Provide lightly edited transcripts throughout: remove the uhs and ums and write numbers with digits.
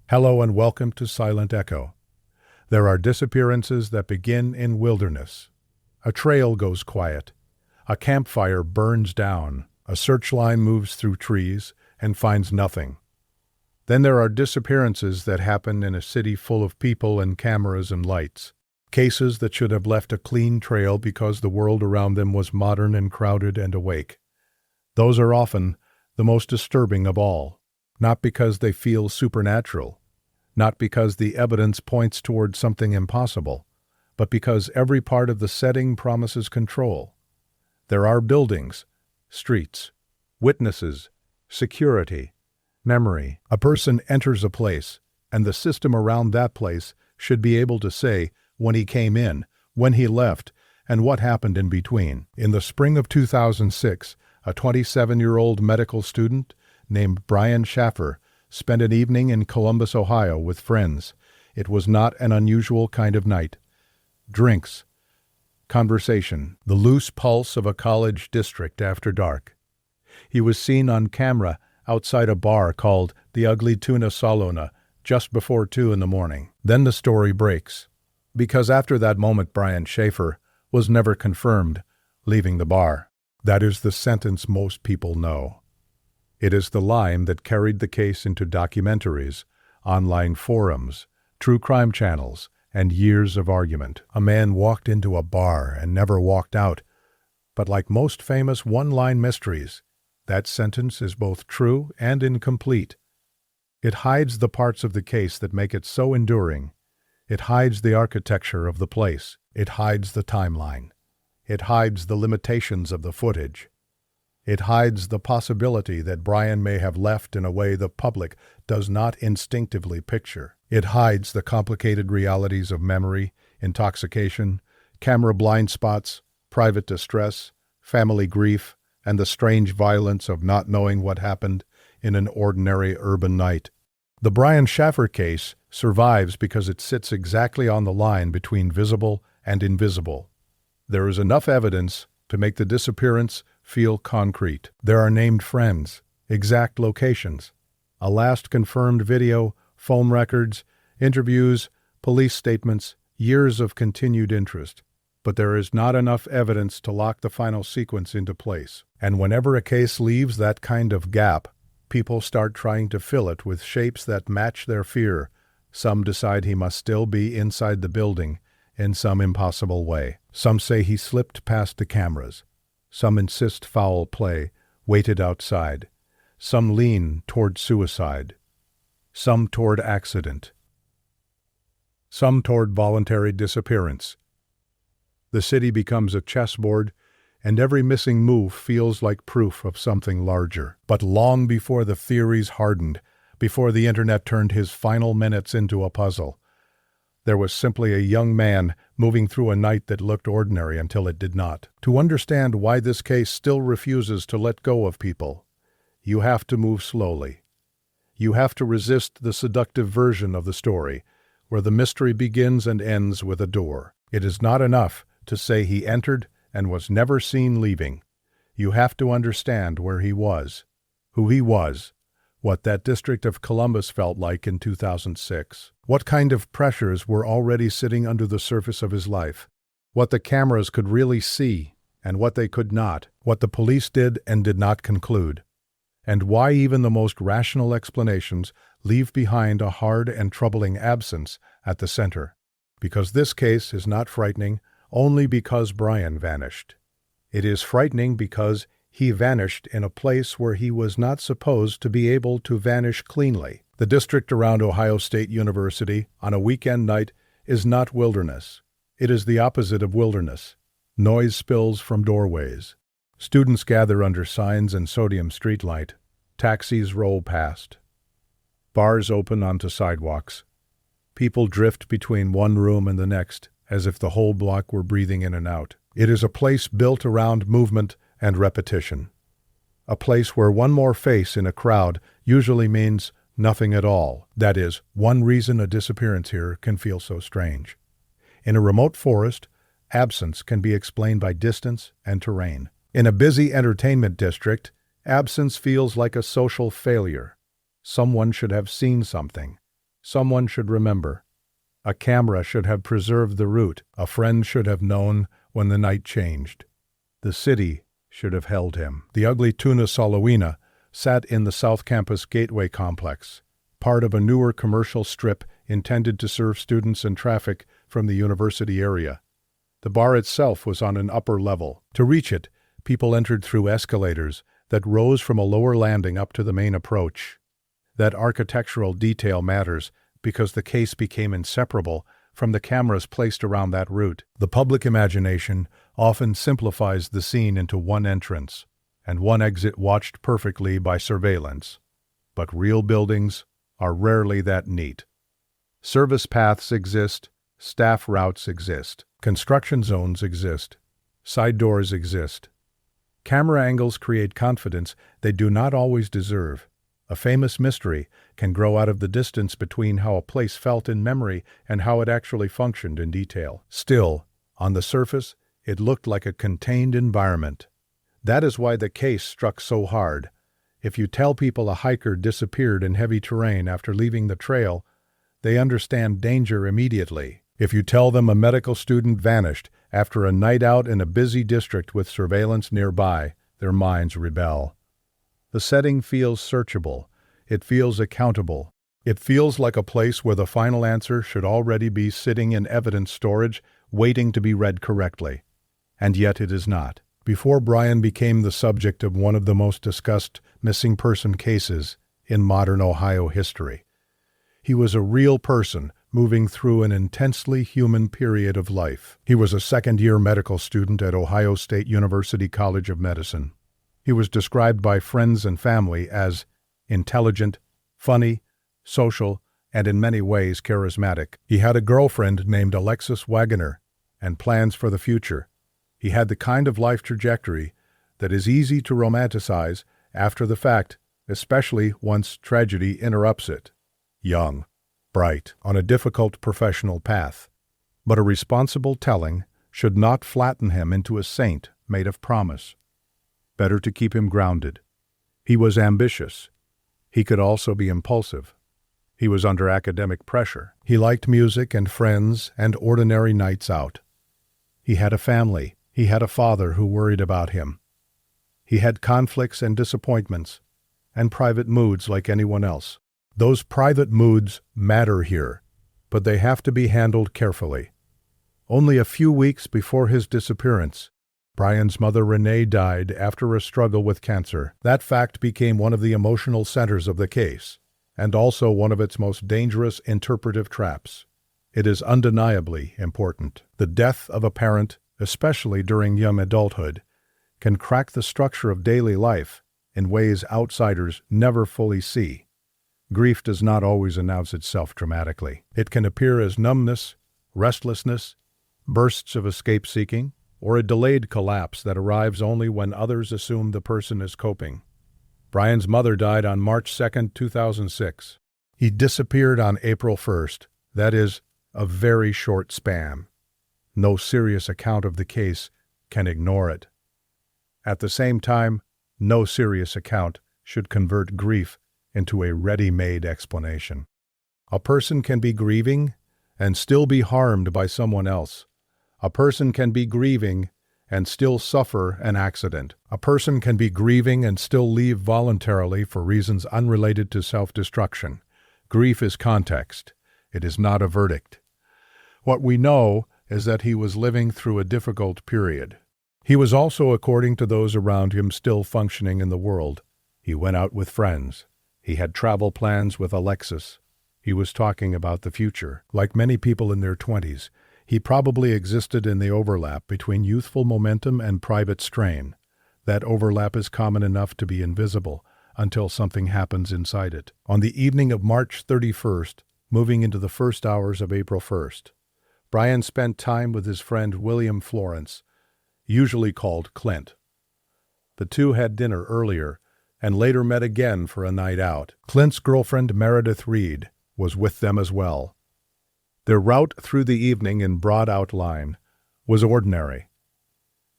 Hello and welcome to SilentEcho. There are disappearances that begin in wilderness. A trail goes quiet. A campfire burns down. A search line moves through trees and finds nothing. Then there are disappearances that happen in a city full of people and cameras and lights. Cases that should have left a clean trail because the world around them was modern and crowded and awake. Those are often the most disturbing of all. Not because they feel supernatural, not because the evidence points toward something impossible, but because every part of the setting promises control. There are buildings, streets, witnesses, security, memory. A person enters a place, and the system around that place should be able to say when he came in, when he left, and what happened in between. In the spring of 2006, a 27-year-old medical student named Brian Shaffer spent an evening in Columbus, Ohio with friends. It was not an unusual kind of night. Drinks, conversation, the loose pulse of a college district after dark. He was seen on camera outside a bar called the Ugly Tuna Saloona just before 2 a.m. Then the story breaks. Because after that moment Brian Shaffer was never confirmed leaving the bar. That is the sentence most people know. It is the line that carried the case into documentaries, online forums, true crime channels, and years of argument. A man walked into a bar and never walked out. But like most famous one-line mysteries, that sentence is both true and incomplete. It hides the parts of the case that make it so enduring. It hides the architecture of the place. It hides the timeline. It hides the limitations of the footage. It hides the possibility that Brian may have left in a way the public does not instinctively picture. It hides the complicated realities of memory, intoxication, camera blind spots, private distress, family grief, and the strange violence of not knowing what happened in an ordinary urban night. The Brian Shaffer case survives because it sits exactly on the line between visible and invisible. There is enough evidence to make the disappearance feel concrete. There are named friends, exact locations, a last confirmed video, phone records, interviews, police statements, years of continued interest. But there is not enough evidence to lock the final sequence into place. And whenever a case leaves that kind of gap, people start trying to fill it with shapes that match their fear. Some decide he must still be inside the building in some impossible way. Some say he slipped past the cameras. Some insist foul play waited outside. Some lean toward suicide. Some toward accident. Some toward voluntary disappearance. The city becomes a chessboard, and every missing move feels like proof of something larger. But long before the theories hardened, before the internet turned his final minutes into a puzzle, there was simply a young man moving through a night that looked ordinary until it did not. To understand why this case still refuses to let go of people, you have to move slowly. You have to resist the seductive version of the story, where the mystery begins and ends with a door. It is not enough to say he entered and was never seen leaving. You have to understand where he was, who he was, what that District of Columbus felt like in 2006. What kind of pressures were already sitting under the surface of his life. What the cameras could really see and what they could not. What the police did and did not conclude. And why even the most rational explanations leave behind a hard and troubling absence at the center. Because this case is not frightening only because Brian vanished. It is frightening because he vanished in a place where he was not supposed to be able to vanish cleanly. The district around Ohio State University on a weekend night is not wilderness. It is the opposite of wilderness. Noise spills from doorways. Students gather under signs and sodium streetlight. Taxis roll past. Bars open onto sidewalks. People drift between one room and the next, as if the whole block were breathing in and out. It is a place built around movement and repetition. A place where one more face in a crowd usually means nothing at all. That is, one reason a disappearance here can feel so strange. In a remote forest, absence can be explained by distance and terrain. In a busy entertainment district, absence feels like a social failure. Someone should have seen something, Someone should remember. A camera should have preserved the route. A friend should have known when the night changed. The city should have held him. The Ugly Tuna Saloona sat in the South Campus Gateway complex, part of a newer commercial strip intended to serve students and traffic from the university area. The bar itself was on an upper level. To reach it, people entered through escalators that rose from a lower landing up to the main approach. That architectural detail matters because the case became inseparable from the cameras placed around that route. The public imagination often simplifies the scene into one entrance and one exit watched perfectly by surveillance. But real buildings are rarely that neat. Service paths exist, staff routes exist, construction zones exist, side doors exist. Camera angles create confidence they do not always deserve. A famous mystery can grow out of the distance between how a place felt in memory and how it actually functioned in detail. Still, on the surface, it looked like a contained environment. That is why the case struck so hard. If you tell people a hiker disappeared in heavy terrain after leaving the trail, they understand danger immediately. If you tell them a medical student vanished after a night out in a busy district with surveillance nearby, their minds rebel. The setting feels searchable. It feels accountable. It feels like a place where the final answer should already be sitting in evidence storage, waiting to be read correctly. And yet it is not. Before Brian became the subject of one of the most discussed missing person cases in modern Ohio history, he was a real person moving through an intensely human period of life. He was a second-year medical student at Ohio State University College of Medicine. He was described by friends and family as intelligent, funny, social, and in many ways charismatic. He had a girlfriend named Alexis Wagoner and plans for the future. He had the kind of life trajectory that is easy to romanticize after the fact, especially once tragedy interrupts it. Young, bright, on a difficult professional path. But a responsible telling should not flatten him into a saint made of promise. Better to keep him grounded. He was ambitious. He could also be impulsive. He was under academic pressure. He liked music and friends and ordinary nights out. He had a family. He had a father who worried about him. He had conflicts and disappointments, and private moods like anyone else. Those private moods matter here, but they have to be handled carefully. Only a few weeks before his disappearance, Brian's mother Renee died after a struggle with cancer. That fact became one of the emotional centers of the case, and also one of its most dangerous interpretive traps. It is undeniably important. The death of a parent, especially during young adulthood, can crack the structure of daily life in ways outsiders never fully see. Grief does not always announce itself dramatically. It can appear as numbness, restlessness, bursts of escape-seeking, or a delayed collapse that arrives only when others assume the person is coping. Brian's mother died on March 2, 2006. He disappeared on April 1st, that is, a very short span. No serious account of the case can ignore it. At the same time, no serious account should convert grief into a ready-made explanation. A person can be grieving and still be harmed by someone else. A person can be grieving and still suffer an accident. A person can be grieving and still leave voluntarily for reasons unrelated to self-destruction. Grief is context. It is not a verdict. What we know is that he was living through a difficult period. He was also, according to those around him, still functioning in the world. He went out with friends. He had travel plans with Alexis. He was talking about the future. Like many people in their 20s, he probably existed in the overlap between youthful momentum and private strain. That overlap is common enough to be invisible until something happens inside it. On the evening of March 31st, moving into the first hours of April 1st, Brian spent time with his friend William Florence, usually called Clint. The two had dinner earlier and later met again for a night out. Clint's girlfriend Meredith Reed was with them as well. Their route through the evening in broad outline was ordinary.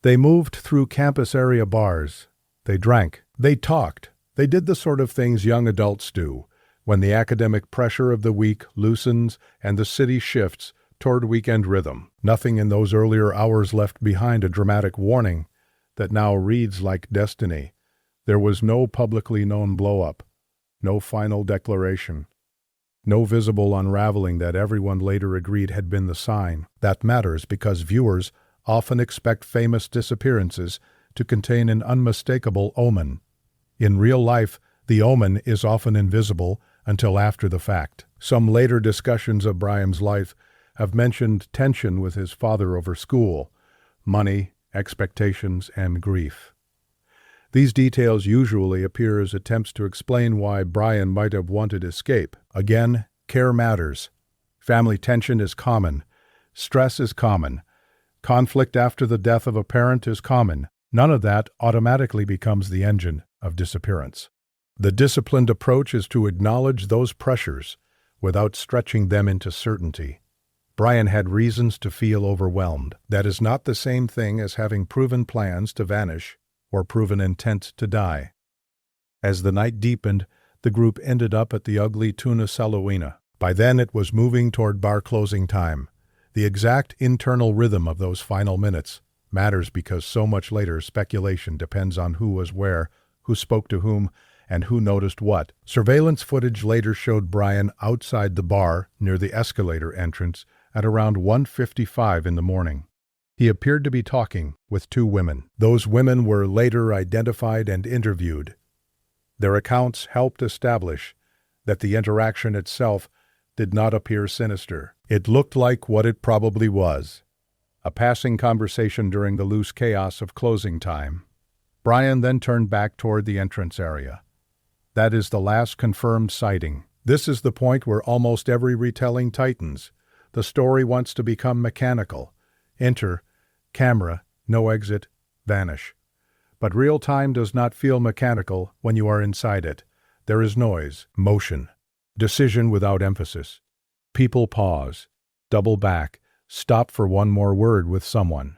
They moved through campus area bars. They drank. They talked. They did the sort of things young adults do, when the academic pressure of the week loosens and the city shifts toward weekend rhythm. Nothing in those earlier hours left behind a dramatic warning that now reads like destiny. There was no publicly known blow-up, no final declaration, no visible unraveling that everyone later agreed had been the sign. That matters because viewers often expect famous disappearances to contain an unmistakable omen. In real life, the omen is often invisible until after the fact. Some later discussions of Brian's life have mentioned tension with his father over school, money, expectations, and grief. These details usually appear as attempts to explain why Brian might have wanted escape. Again, care matters. Family tension is common. Stress is common. Conflict after the death of a parent is common. None of that automatically becomes the engine of disappearance. The disciplined approach is to acknowledge those pressures without stretching them into certainty. Brian had reasons to feel overwhelmed. That is not the same thing as having proven plans to vanish or proven intent to die. As the night deepened, the group ended up at the Ugly Tuna Saloona. By then it was moving toward bar closing time. The exact internal rhythm of those final minutes matters because so much later speculation depends on who was where, who spoke to whom, and who noticed what. Surveillance footage later showed Brian outside the bar near the escalator entrance at around 1:55 in the morning. He appeared to be talking with two women. Those women were later identified and interviewed. Their accounts helped establish that the interaction itself did not appear sinister. It looked like what it probably was, a passing conversation during the loose chaos of closing time. Brian then turned back toward the entrance area. That is the last confirmed sighting. This is the point where almost every retelling tightens. The story wants to become mechanical. Enter, camera, no exit, vanish. But real time does not feel mechanical when you are inside it. There is noise, motion, decision without emphasis. People pause, double back, stop for one more word with someone.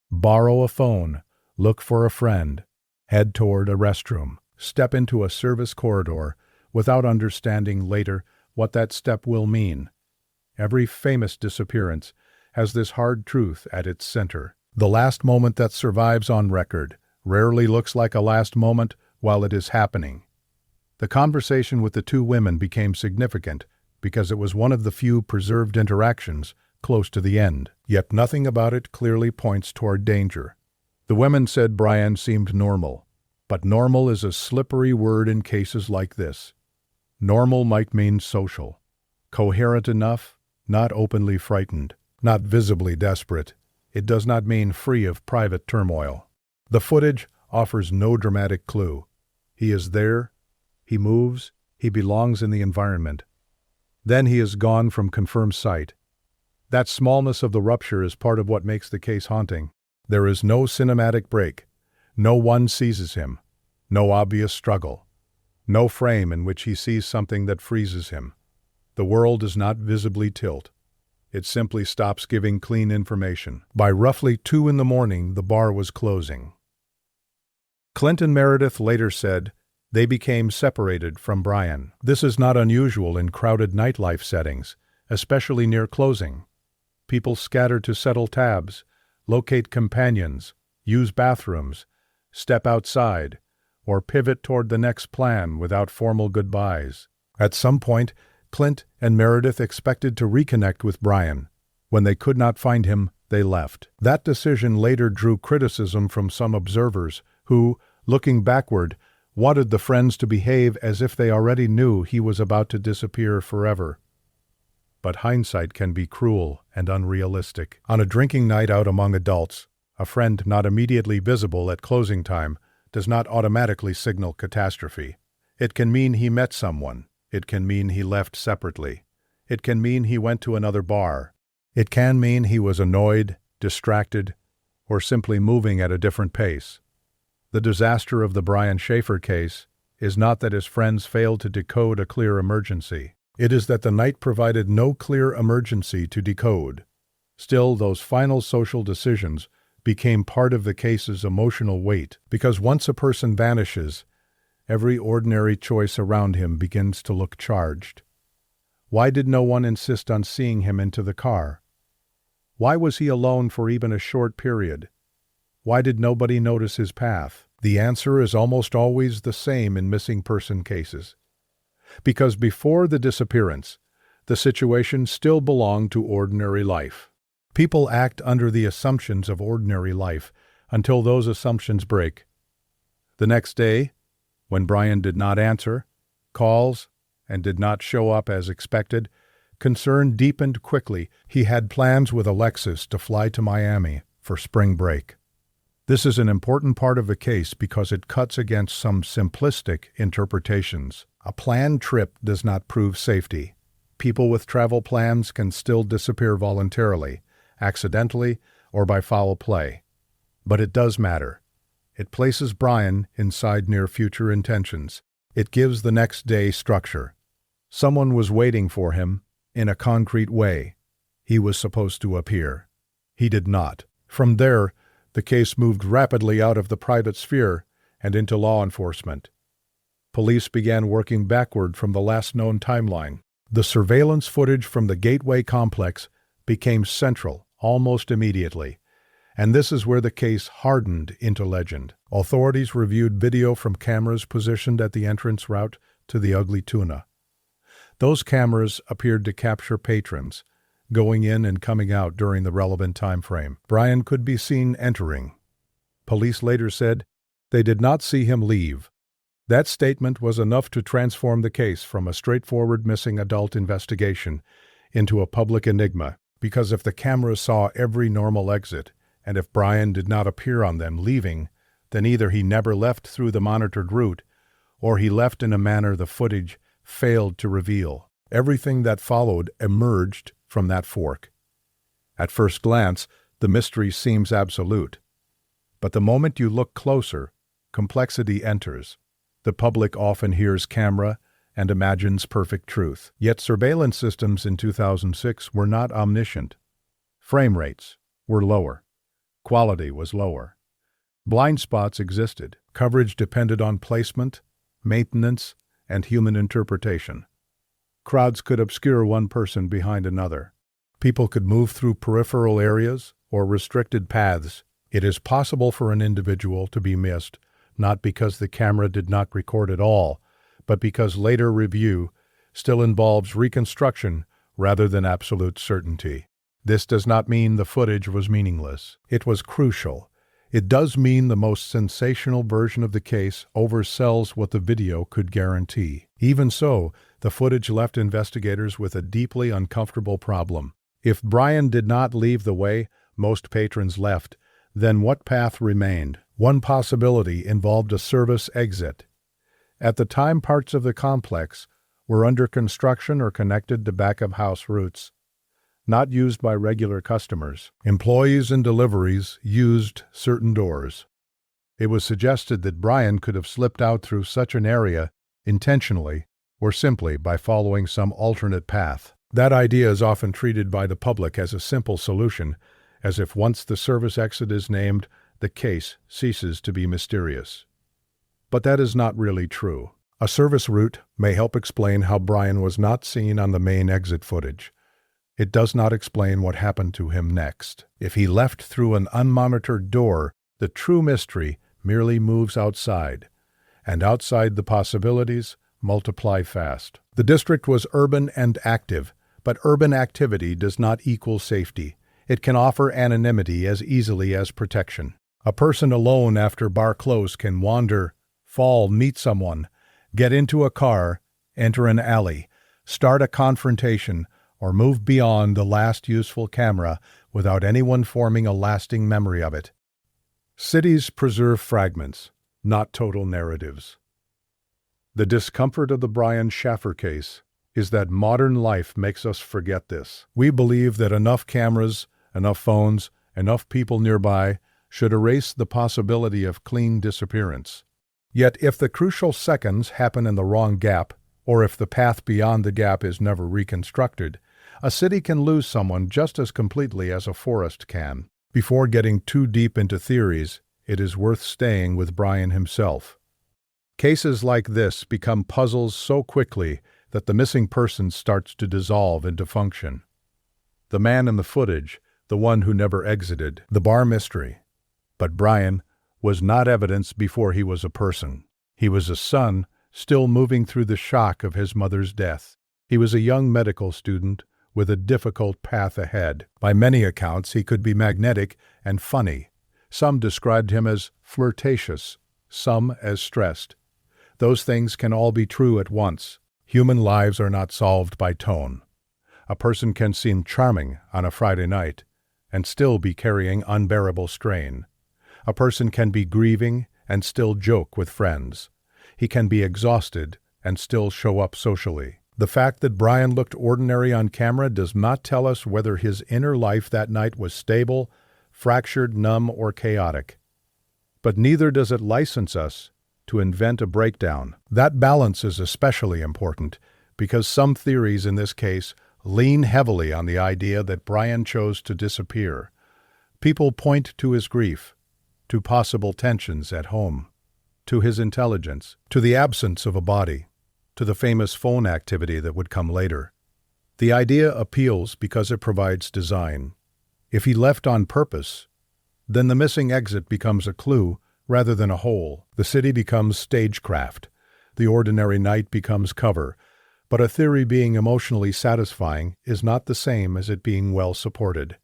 Borrow a phone, look for a friend, head toward a restroom, step into a service corridor without understanding later what that step will mean. Every famous disappearance has this hard truth at its center. The last moment that survives on record rarely looks like a last moment while it is happening. The conversation with the two women became significant because it was one of the few preserved interactions close to the end. Yet nothing about it clearly points toward danger. The women said Brian seemed normal, but normal is a slippery word in cases like this. Normal might mean social, coherent enough, not openly frightened, not visibly desperate. It does not mean free of private turmoil. The footage offers no dramatic clue. He is there, he moves, he belongs in the environment. Then he is gone from confirmed sight. That smallness of the rupture is part of what makes the case haunting. There is no cinematic break. No one seizes him. No obvious struggle. No frame in which he sees something that freezes him. The world does not visibly tilt. It simply stops giving clean information. By roughly 2 in the morning, the bar was closing. Clint and Meredith later said they became separated from Brian. This is not unusual in crowded nightlife settings, especially near closing. People scatter to settle tabs, locate companions, use bathrooms, step outside, or pivot toward the next plan without formal goodbyes. At some point, Clint and Meredith expected to reconnect with Brian. When they could not find him, they left. That decision later drew criticism from some observers who, looking backward, wanted the friends to behave as if they already knew he was about to disappear forever. But hindsight can be cruel and unrealistic. On a drinking night out among adults, a friend not immediately visible at closing time does not automatically signal catastrophe. It can mean he met someone. It can mean he left separately. It can mean he went to another bar. It can mean he was annoyed, distracted, or simply moving at a different pace. The disaster of the Brian Shaffer case is not that his friends failed to decode a clear emergency. It is that the night provided no clear emergency to decode. Still, those final social decisions became part of the case's emotional weight, because once a person vanishes, Every ordinary choice around him begins to look charged. Why did no one insist on seeing him into the car? Why was he alone for even a short period? Why did nobody notice his path? The answer is almost always the same in missing person cases. Because before the disappearance, the situation still belonged to ordinary life. People act under the assumptions of ordinary life until those assumptions break. The next day, when Brian did not answer calls and did not show up as expected, concern deepened quickly. He had plans with Alexis to fly to Miami for spring break. This is an important part of the case because it cuts against some simplistic interpretations. A planned trip does not prove safety. People with travel plans can still disappear voluntarily, accidentally, or by foul play. But it does matter. It places Brian inside near future intentions. It gives the next day structure. Someone was waiting for him in a concrete way. He was supposed to appear. He did not. From there, the case moved rapidly out of the private sphere and into law enforcement. Police began working backward from the last known timeline. The surveillance footage from the Gateway complex became central almost immediately, and this is where the case hardened into legend. Authorities reviewed video from cameras positioned at the entrance route to the Ugly Tuna. Those cameras appeared to capture patrons, going in and coming out during the relevant time frame. Brian could be seen entering. Police later said they did not see him leave. That statement was enough to transform the case from a straightforward missing adult investigation into a public enigma, because if the cameras saw every normal exit, and if Brian did not appear on them leaving, then either he never left through the monitored route, or he left in a manner the footage failed to reveal. Everything that followed emerged from that fork. At first glance, the mystery seems absolute. But the moment you look closer, complexity enters. The public often hears camera and imagines perfect truth. Yet surveillance systems in 2006 were not omniscient. Frame rates were lower. Quality was lower. Blind spots existed. Coverage depended on placement, maintenance, and human interpretation. Crowds could obscure one person behind another. People could move through peripheral areas or restricted paths. It is possible for an individual to be missed, not because the camera did not record at all, but because later review still involves reconstruction rather than absolute certainty. This does not mean the footage was meaningless. It was crucial. It does mean the most sensational version of the case oversells what the video could guarantee. Even so, the footage left investigators with a deeply uncomfortable problem. If Brian did not leave the way most patrons left, then what path remained? One possibility involved a service exit. At the time, parts of the complex were under construction or connected to back-of-house routes, not used by regular customers. Employees and deliveries used certain doors. It was suggested that Brian could have slipped out through such an area intentionally or simply by following some alternate path. That idea is often treated by the public as a simple solution, as if once the service exit is named, the case ceases to be mysterious. But that is not really true. A service route may help explain how Brian was not seen on the main exit footage. It does not explain what happened to him next. If he left through an unmonitored door, the true mystery merely moves outside, and outside the possibilities multiply fast. The district was urban and active, but urban activity does not equal safety. It can offer anonymity as easily as protection. A person alone after bar close can wander, fall, meet someone, get into a car, enter an alley, start a confrontation, or move beyond the last useful camera without anyone forming a lasting memory of it. Cities preserve fragments, not total narratives. The discomfort of the Brian Shaffer case is that modern life makes us forget this. We believe that enough cameras, enough phones, enough people nearby should erase the possibility of clean disappearance. Yet if the crucial seconds happen in the wrong gap, or if the path beyond the gap is never reconstructed, a city can lose someone just as completely as a forest can. Before getting too deep into theories, it is worth staying with Brian himself. Cases like this become puzzles so quickly that the missing person starts to dissolve into function. The man in the footage, the one who never exited, the bar mystery. But Brian was not evidence before he was a person. He was a son, still moving through the shock of his mother's death. He was a young medical student with a difficult path ahead. By many accounts, he could be magnetic and funny. Some described him as flirtatious, some as stressed. Those things can all be true at once. Human lives are not solved by tone. A person can seem charming on a Friday night and still be carrying unbearable strain. A person can be grieving and still joke with friends. He can be exhausted and still show up socially. The fact that Brian looked ordinary on camera does not tell us whether his inner life that night was stable, fractured, numb, or chaotic. But neither does it license us to invent a breakdown. That balance is especially important because some theories in this case lean heavily on the idea that Brian chose to disappear. People point to his grief, to possible tensions at home, to his intelligence, to the absence of a body, to the famous phone activity that would come later. The idea appeals because it provides design. If he left on purpose, then the missing exit becomes a clue rather than a hole. The city becomes stagecraft. The ordinary night becomes cover. But a theory being emotionally satisfying is not the same as it being well supported.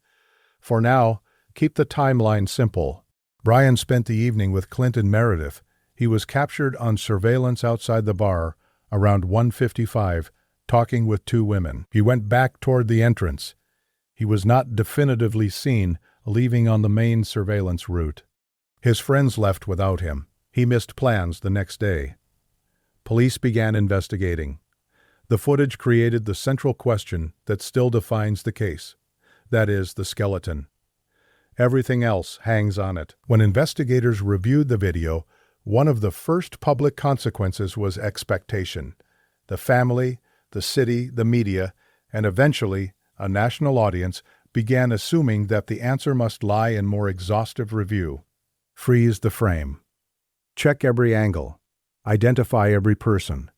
For now, keep the timeline simple. Brian spent the evening with Clinton Meredith. He was captured on surveillance outside the bar around 1:55, talking with two women. He went back toward the entrance. He was not definitively seen leaving on the main surveillance route. His friends left without him. He missed plans the next day. Police began investigating. The footage created the central question that still defines the case. That is, the skeleton. Everything else hangs on it. When investigators reviewed the video, one of the first public consequences was expectation. The family, the city, the media, and eventually a national audience began assuming that the answer must lie in more exhaustive review. Freeze the frame. Check every angle. Identify every person.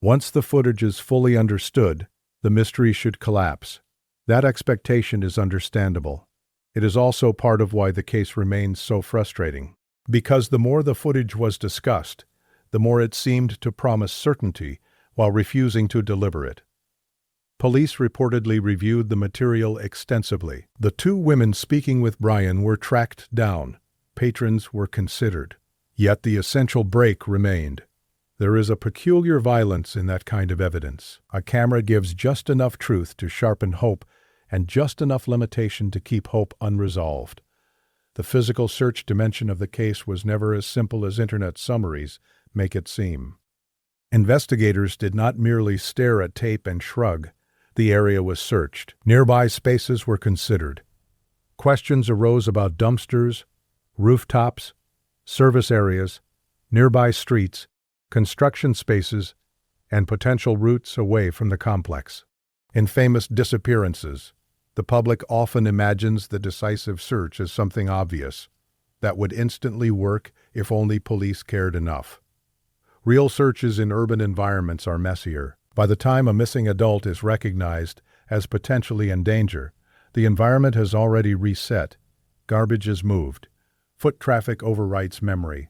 Once the footage is fully understood, the mystery should collapse. That expectation is understandable. It is also part of why the case remains so frustrating. Because the more the footage was discussed, the more it seemed to promise certainty while refusing to deliver it. Police reportedly reviewed the material extensively. The two women speaking with Brian were tracked down. Patrons were considered. Yet the essential break remained. There is a peculiar violence in that kind of evidence. A camera gives just enough truth to sharpen hope and just enough limitation to keep hope unresolved. The physical search dimension of the case was never as simple as internet summaries make it seem. Investigators did not merely stare at tape and shrug. The area was searched. Nearby spaces were considered. Questions arose about dumpsters, rooftops, service areas, nearby streets, construction spaces, and potential routes away from the complex. In famous disappearances, the public often imagines the decisive search as something obvious that would instantly work if only police cared enough. Real searches in urban environments are messier. By the time a missing adult is recognized as potentially in danger, the environment has already reset. Garbage is moved. Foot traffic overwrites memory.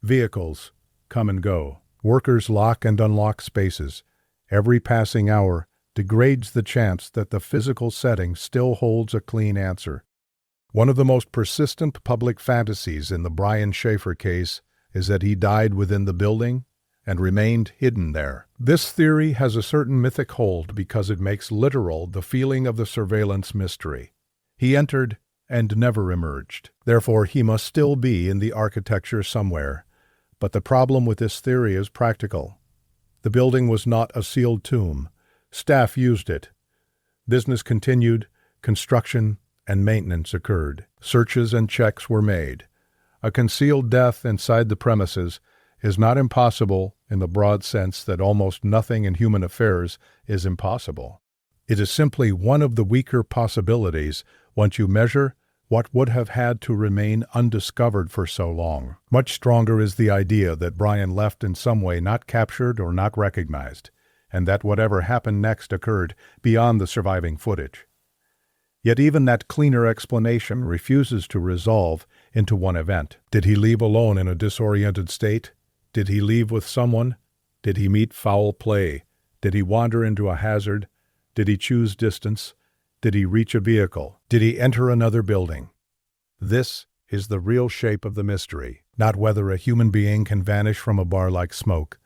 Vehicles come and go. Workers lock and unlock spaces. Every passing hour degrades the chance that the physical setting still holds a clean answer. One of the most persistent public fantasies in the Brian Shaffer case is that he died within the building and remained hidden there. This theory has a certain mythic hold because it makes literal the feeling of the surveillance mystery. He entered and never emerged. Therefore, he must still be in the architecture somewhere. But the problem with this theory is practical. The building was not a sealed tomb. Staff used it. Business continued, construction and maintenance occurred. Searches and checks were made. A concealed death inside the premises is not impossible in the broad sense that almost nothing in human affairs is impossible. It is simply one of the weaker possibilities once you measure What would have had to remain undiscovered for so long? Much stronger is the idea that Brian left in some way not captured or not recognized, and that whatever happened next occurred beyond the surviving footage. Yet even that cleaner explanation refuses to resolve into one event. Did he leave alone in a disoriented state? Did he leave with someone? Did he meet foul play? Did he wander into a hazard? Did he choose distance? Did he reach a vehicle? Did he enter another building? This is the real shape of the mystery, not whether a human being can vanish from a bar like smoke,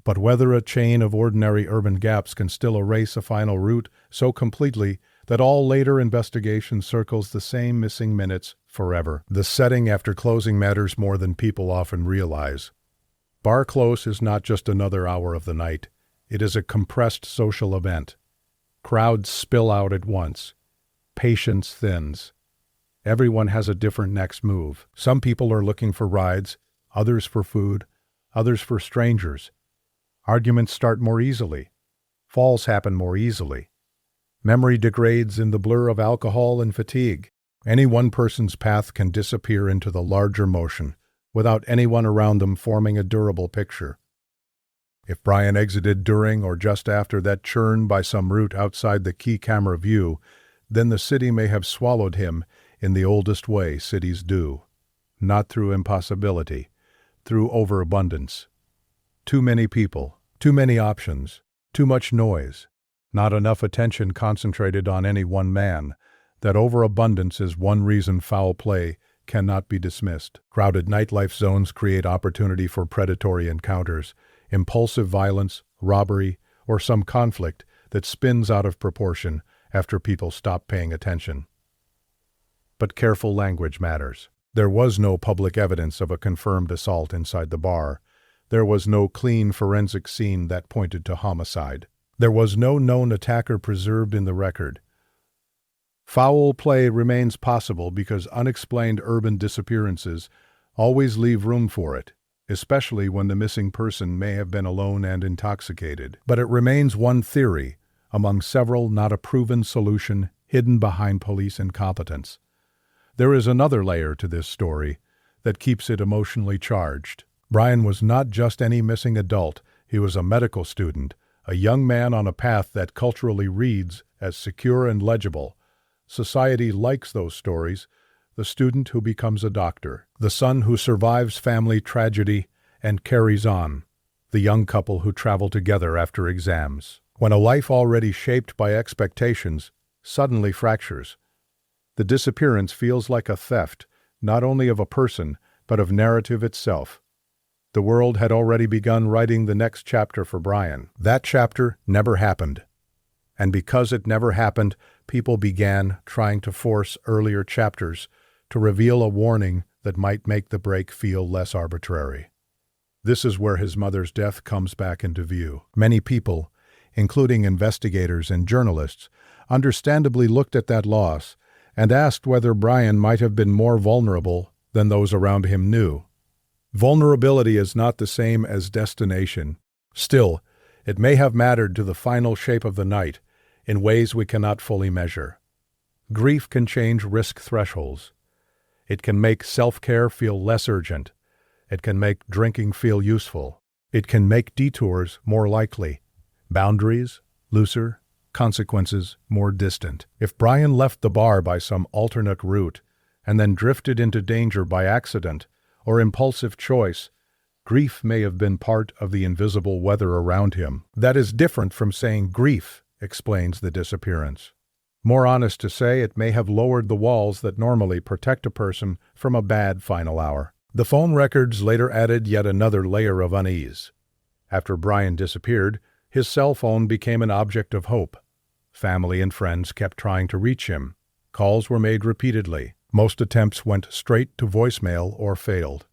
but whether a chain of ordinary urban gaps can still erase a final route so completely that all later investigation circles the same missing minutes forever. The setting after closing matters more than people often realize. Bar close is not just another hour of the night. It is a compressed social event. Crowds spill out at once. Patience thins. Everyone has a different next move. Some people are looking for rides, others for food, others for strangers. Arguments start more easily. Falls happen more easily. Memory degrades in the blur of alcohol and fatigue. Any one person's path can disappear into the larger motion, without anyone around them forming a durable picture. If Brian exited during or just after that churn by some route outside the key camera view, then the city may have swallowed him in the oldest way cities do. Not through impossibility, through overabundance. Too many people, too many options, too much noise, not enough attention concentrated on any one man. That overabundance is one reason foul play cannot be dismissed. Crowded nightlife zones create opportunity for predatory encounters, impulsive violence, robbery, or some conflict that spins out of proportion after people stop paying attention. But careful language matters. There was no public evidence of a confirmed assault inside the bar. There was no clean forensic scene that pointed to homicide. There was no known attacker preserved in the record. Foul play remains possible because unexplained urban disappearances always leave room for it, especially when the missing person may have been alone and intoxicated. But it remains one theory, among several, not a proven solution hidden behind police incompetence. There is another layer to this story that keeps it emotionally charged. Brian was not just any missing adult, he was a medical student, a young man on a path that culturally reads as secure and legible. Society likes those stories. The student who becomes a doctor, the son who survives family tragedy and carries on, the young couple who travel together after exams. When a life already shaped by expectations suddenly fractures, the disappearance feels like a theft, not only of a person, but of narrative itself. The world had already begun writing the next chapter for Brian. That chapter never happened. And because it never happened, people began trying to force earlier chapters to reveal a warning that might make the break feel less arbitrary. This is where his mother's death comes back into view. Many people, including investigators and journalists, understandably looked at that loss and asked whether Brian might have been more vulnerable than those around him knew. Vulnerability is not the same as destination. Still, it may have mattered to the final shape of the night in ways we cannot fully measure. Grief can change risk thresholds. It can make self-care feel less urgent. It can make drinking feel useful. It can make detours more likely, boundaries looser, consequences more distant. If Brian left the bar by some alternate route and then drifted into danger by accident or impulsive choice, grief may have been part of the invisible weather around him. That is different from saying grief explains the disappearance. More honest to say, it may have lowered the walls that normally protect a person from a bad final hour. The phone records later added yet another layer of unease. After Brian disappeared, his cell phone became an object of hope. Family and friends kept trying to reach him. Calls were made repeatedly. Most attempts went straight to voicemail or failed.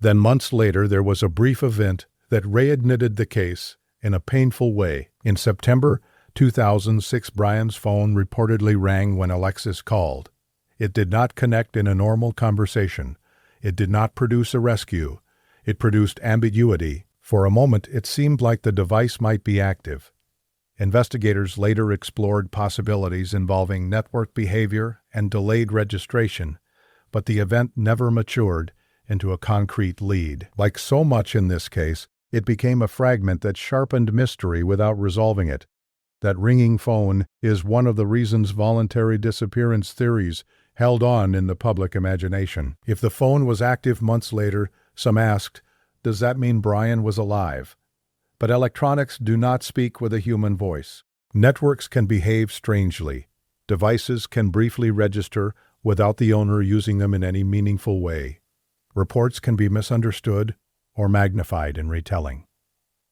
Then months later, there was a brief event that reignited the case in a painful way. In September 2006, Brian's phone reportedly rang when Alexis called. It did not connect in a normal conversation. It did not produce a rescue. It produced ambiguity. For a moment, it seemed like the device might be active. Investigators later explored possibilities involving network behavior and delayed registration, but the event never matured into a concrete lead. Like so much in this case, it became a fragment that sharpened mystery without resolving it. That ringing phone is one of the reasons voluntary disappearance theories held on in the public imagination. If the phone was active months later, some asked, does that mean Brian was alive? But electronics do not speak with a human voice. Networks can behave strangely. Devices can briefly register without the owner using them in any meaningful way. Reports can be misunderstood or magnified in retelling.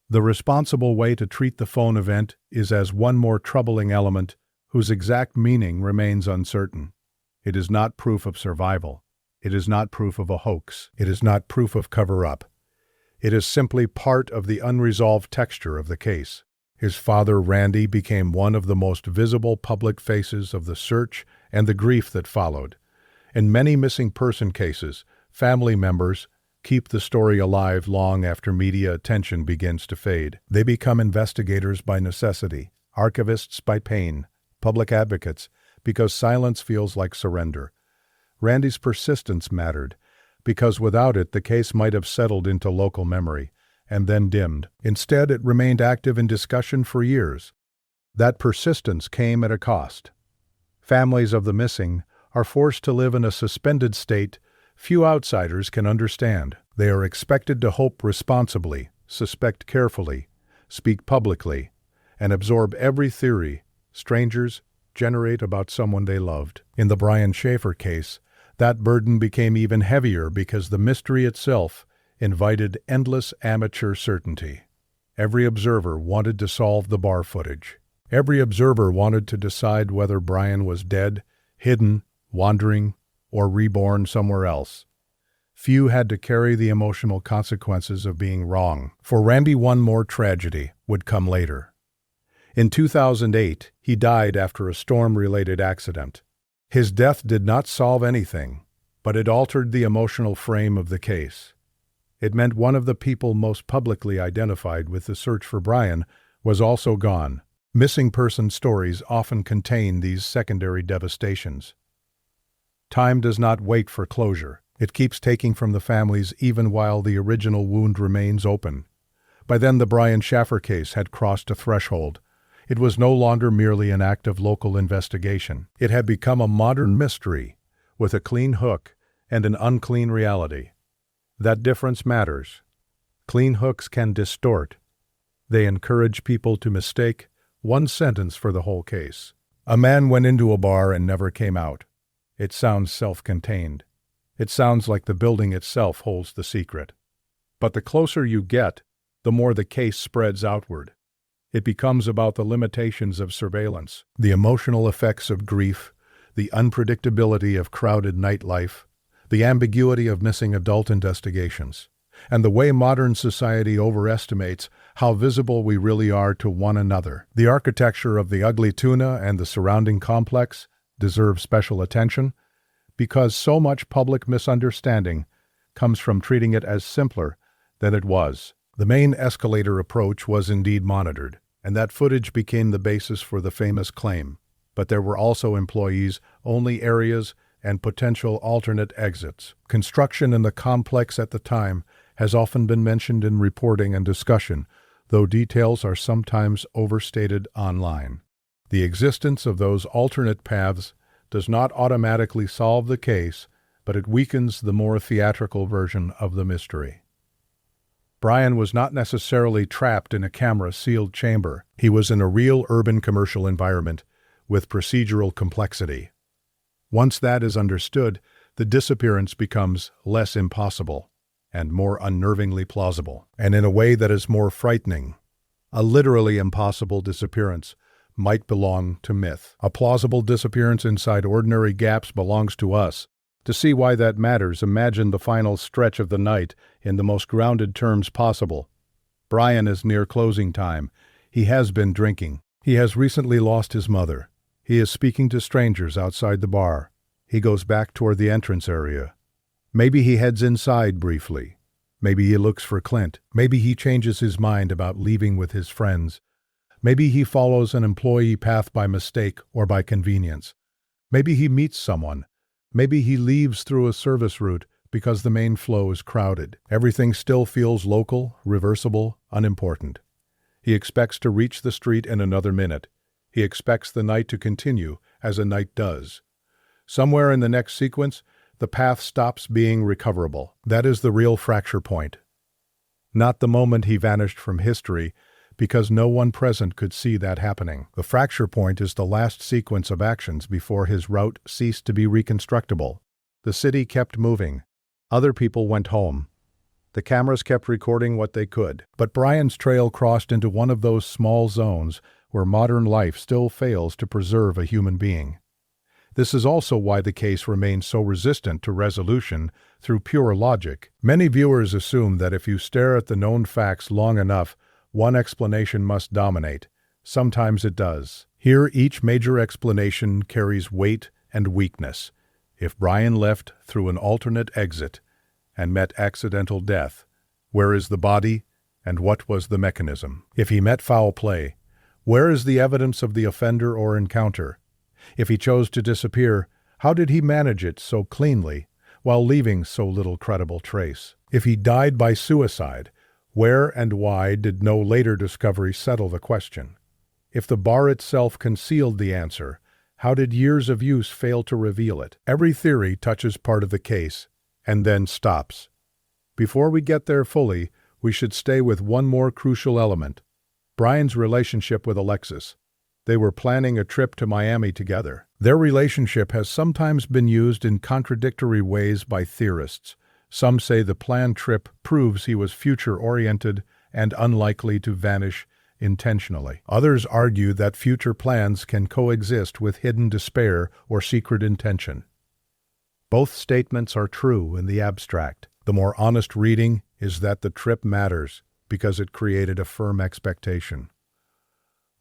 The responsible way to treat the phone event is as one more troubling element whose exact meaning remains uncertain. It is not proof of survival. It is not proof of a hoax. It is not proof of cover-up. It is simply part of the unresolved texture of the case. His father, Randy, became one of the most visible public faces of the search and the grief that followed. In many missing person cases, family members keep the story alive long after media attention begins to fade. They become investigators by necessity, archivists by pain, public advocates, because silence feels like surrender. Randy's persistence mattered, because without it the case might have settled into local memory, and then dimmed. Instead, it remained active in discussion for years. That persistence came at a cost. Families of the missing are forced to live in a suspended state few outsiders can understand. They are expected to hope responsibly, suspect carefully, speak publicly, and absorb every theory strangers generate about someone they loved. In the Brian Shaffer case, that burden became even heavier because the mystery itself invited endless amateur certainty. Every observer wanted to solve the bar footage. Every observer wanted to decide whether Brian was dead, hidden, wandering, or reborn somewhere else. Few had to carry the emotional consequences of being wrong. For Randy, one more tragedy would come later. In 2008, he died after a storm-related accident. His death did not solve anything, but it altered the emotional frame of the case. It meant one of the people most publicly identified with the search for Brian was also gone. Missing person stories often contain these secondary devastations. Time does not wait for closure. It keeps taking from the families even while the original wound remains open. By then, the Brian Shaffer case had crossed a threshold. It was no longer merely an act of local investigation. It had become a modern mystery, with a clean hook and an unclean reality. That difference matters. Clean hooks can distort. They encourage people to mistake one sentence for the whole case. A man went into a bar and never came out. It sounds self-contained. It sounds like the building itself holds the secret. But the closer you get, the more the case spreads outward. It becomes about the limitations of surveillance, the emotional effects of grief, the unpredictability of crowded nightlife, the ambiguity of missing adult investigations, and the way modern society overestimates how visible we really are to one another. The architecture of the Ugly Tuna and the surrounding complex deserve special attention because so much public misunderstanding comes from treating it as simpler than it was. The main escalator approach was indeed monitored, and that footage became the basis for the famous claim. But there were also employees-only areas and potential alternate exits. Construction in the complex at the time has often been mentioned in reporting and discussion, though details are sometimes overstated online. The existence of those alternate paths does not automatically solve the case, but it weakens the more theatrical version of the mystery. Brian was not necessarily trapped in a camera-sealed chamber. He was in a real urban commercial environment with procedural complexity. Once that is understood, the disappearance becomes less impossible and more unnervingly plausible, and in a way that is more frightening. A literally impossible disappearance might belong to myth. A plausible disappearance inside ordinary gaps belongs to us. To see why that matters, imagine the final stretch of the night in the most grounded terms possible. Brian is near closing time. He has been drinking. He has recently lost his mother. He is speaking to strangers outside the bar. He goes back toward the entrance area. Maybe he heads inside briefly. Maybe he looks for Clint. Maybe he changes his mind about leaving with his friends. Maybe he follows an employee path by mistake or by convenience. Maybe he meets someone, Maybe he leaves through a service route because the main flow is crowded. Everything still feels local, reversible, unimportant. He expects to reach the street in another minute. He expects the night to continue, as a night does. Somewhere in the next sequence, the path stops being recoverable. That is the real fracture point. Not the moment he vanished from history, because no one present could see that happening. The fracture point is the last sequence of actions before his route ceased to be reconstructible. The city kept moving. Other people went home. The cameras kept recording what they could. But Brian's trail crossed into one of those small zones where modern life still fails to preserve a human being. This is also why the case remains so resistant to resolution through pure logic. Many viewers assume that if you stare at the known facts long enough, one explanation must dominate. Sometimes it does. Here, each major explanation carries weight and weakness. If Brian left through an alternate exit and met accidental death, where is the body and what was the mechanism? If he met foul play, where is the evidence of the offender or encounter? If he chose to disappear, how did he manage it so cleanly while leaving so little credible trace? If he died by suicide, where and why did no later discovery settle the question? If the bar itself concealed the answer, how did years of use fail to reveal it? Every theory touches part of the case and then stops. Before we get there fully, we should stay with one more crucial element: Brian's relationship with Alexis. They were planning a trip to Miami together. Their relationship has sometimes been used in contradictory ways by theorists. Some say the planned trip proves he was future-oriented and unlikely to vanish intentionally. Others argue that future plans can coexist with hidden despair or secret intention. Both statements are true in the abstract. The more honest reading is that the trip matters because it created a firm expectation.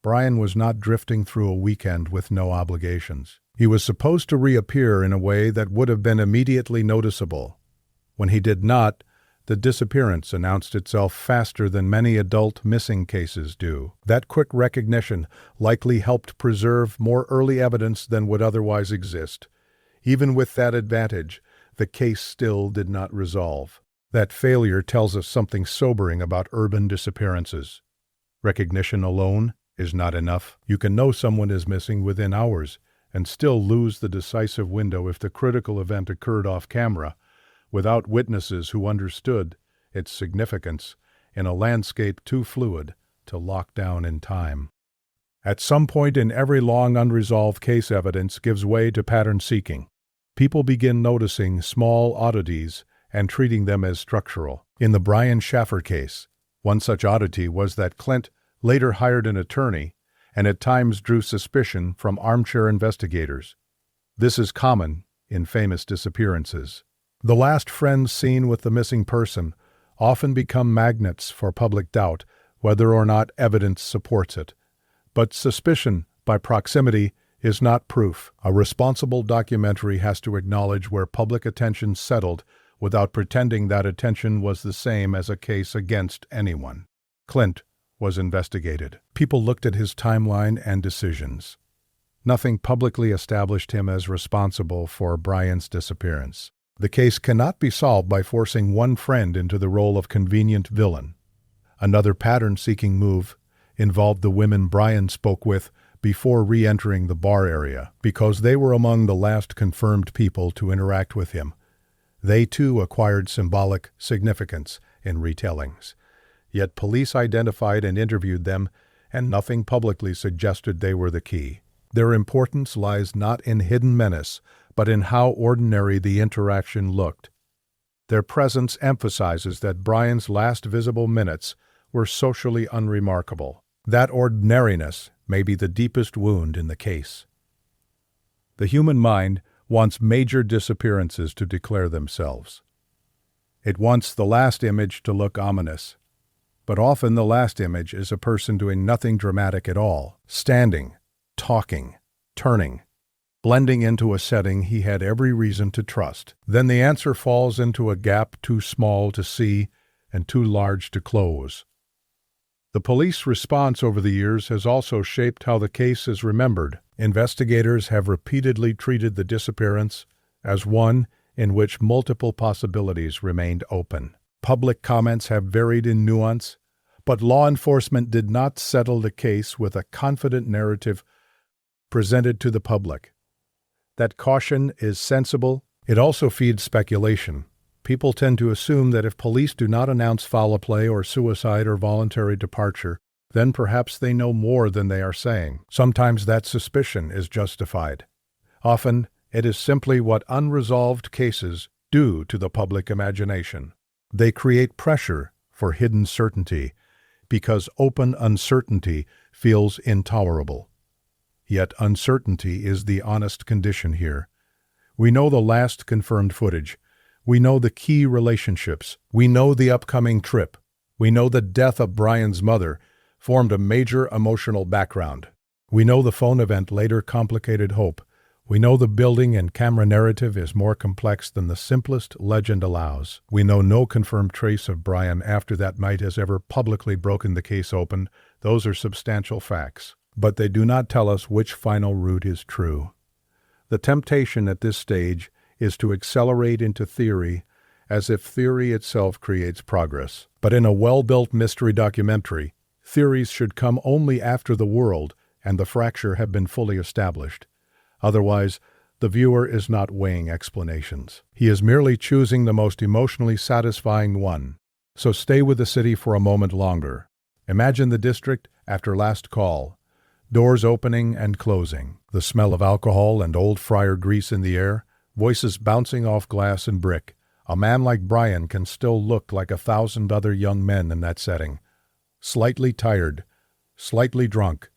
Brian was not drifting through a weekend with no obligations. He was supposed to reappear in a way that would have been immediately noticeable. When he did not, the disappearance announced itself faster than many adult missing cases do. That quick recognition likely helped preserve more early evidence than would otherwise exist. Even with that advantage, the case still did not resolve. That failure tells us something sobering about urban disappearances. Recognition alone is not enough. You can know someone is missing within hours and still lose the decisive window if the critical event occurred off camera, without witnesses who understood its significance in a landscape too fluid to lock down in time. At some point in every long unresolved case, evidence gives way to pattern seeking. People begin noticing small oddities and treating them as structural. In the Brian Shaffer case, one such oddity was that Clint later hired an attorney and at times drew suspicion from armchair investigators. This is common in famous disappearances. The last friends seen with the missing person often become magnets for public doubt, whether or not evidence supports it. But suspicion by proximity is not proof. A responsible documentary has to acknowledge where public attention settled without pretending that attention was the same as a case against anyone. Clint was investigated. People looked at his timeline and decisions. Nothing publicly established him as responsible for Brian's disappearance. The case cannot be solved by forcing one friend into the role of convenient villain. Another pattern-seeking move involved the women Brian spoke with before re-entering the bar area, because they were among the last confirmed people to interact with him. They too acquired symbolic significance in retellings. Yet police identified and interviewed them, and nothing publicly suggested they were the key. Their importance lies not in hidden menace, but in how ordinary the interaction looked. Their presence emphasizes that Brian's last visible minutes were socially unremarkable. That ordinariness may be the deepest wound in the case. The human mind wants major disappearances to declare themselves. It wants the last image to look ominous. But often the last image is a person doing nothing dramatic at all, standing, talking, turning, blending into a setting he had every reason to trust. Then the answer falls into a gap too small to see and too large to close. The police response over the years has also shaped how the case is remembered. Investigators have repeatedly treated the disappearance as one in which multiple possibilities remained open. Public comments have varied in nuance, but law enforcement did not settle the case with a confident narrative presented to the public. That caution is sensible. It also feeds speculation. People tend to assume that if police do not announce foul play or suicide or voluntary departure, then perhaps they know more than they are saying. Sometimes that suspicion is justified. Often, it is simply what unresolved cases do to the public imagination. They create pressure for hidden certainty, because open uncertainty feels intolerable. Yet uncertainty is the honest condition here. We know the last confirmed footage. We know the key relationships. We know the upcoming trip. We know the death of Brian's mother formed a major emotional background. We know the phone event later complicated hope. We know the building and camera narrative is more complex than the simplest legend allows. We know no confirmed trace of Brian after that night has ever publicly broken the case open. Those are substantial facts. But they do not tell us which final route is true. The temptation at this stage is to accelerate into theory, as if theory itself creates progress. But in a well-built mystery documentary, theories should come only after the world and the fracture have been fully established. Otherwise, the viewer is not weighing explanations. He is merely choosing the most emotionally satisfying one. So stay with the city for a moment longer. Imagine the district after last call. Doors opening and closing. The smell of alcohol and old fryer grease in the air. Voices bouncing off glass and brick. A man like Brian can still look like 1,000 other young men in that setting. Slightly tired. Slightly drunk.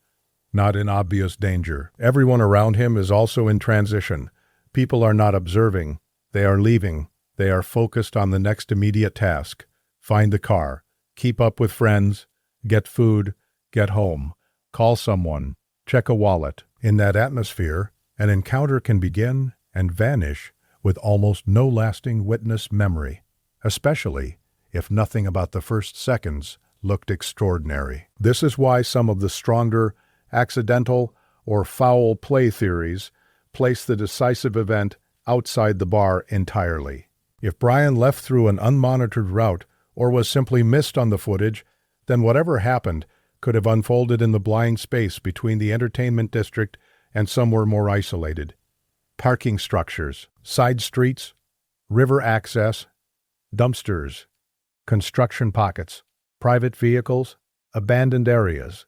Not in obvious danger. Everyone around him is also in transition. People are not observing. They are leaving. They are focused on the next immediate task. Find the car. Keep up with friends. Get food. Get home. Call someone. Check a wallet. In that atmosphere, an encounter can begin and vanish with almost no lasting witness memory, especially if nothing about the first seconds looked extraordinary. This is why some of the stronger accidental or foul play theories place the decisive event outside the bar entirely. If Brian left through an unmonitored route or was simply missed on the footage, then whatever happened could have unfolded in the blind space between the entertainment district and somewhere more isolated. Parking structures, side streets, river access, dumpsters, construction pockets, private vehicles, abandoned areas.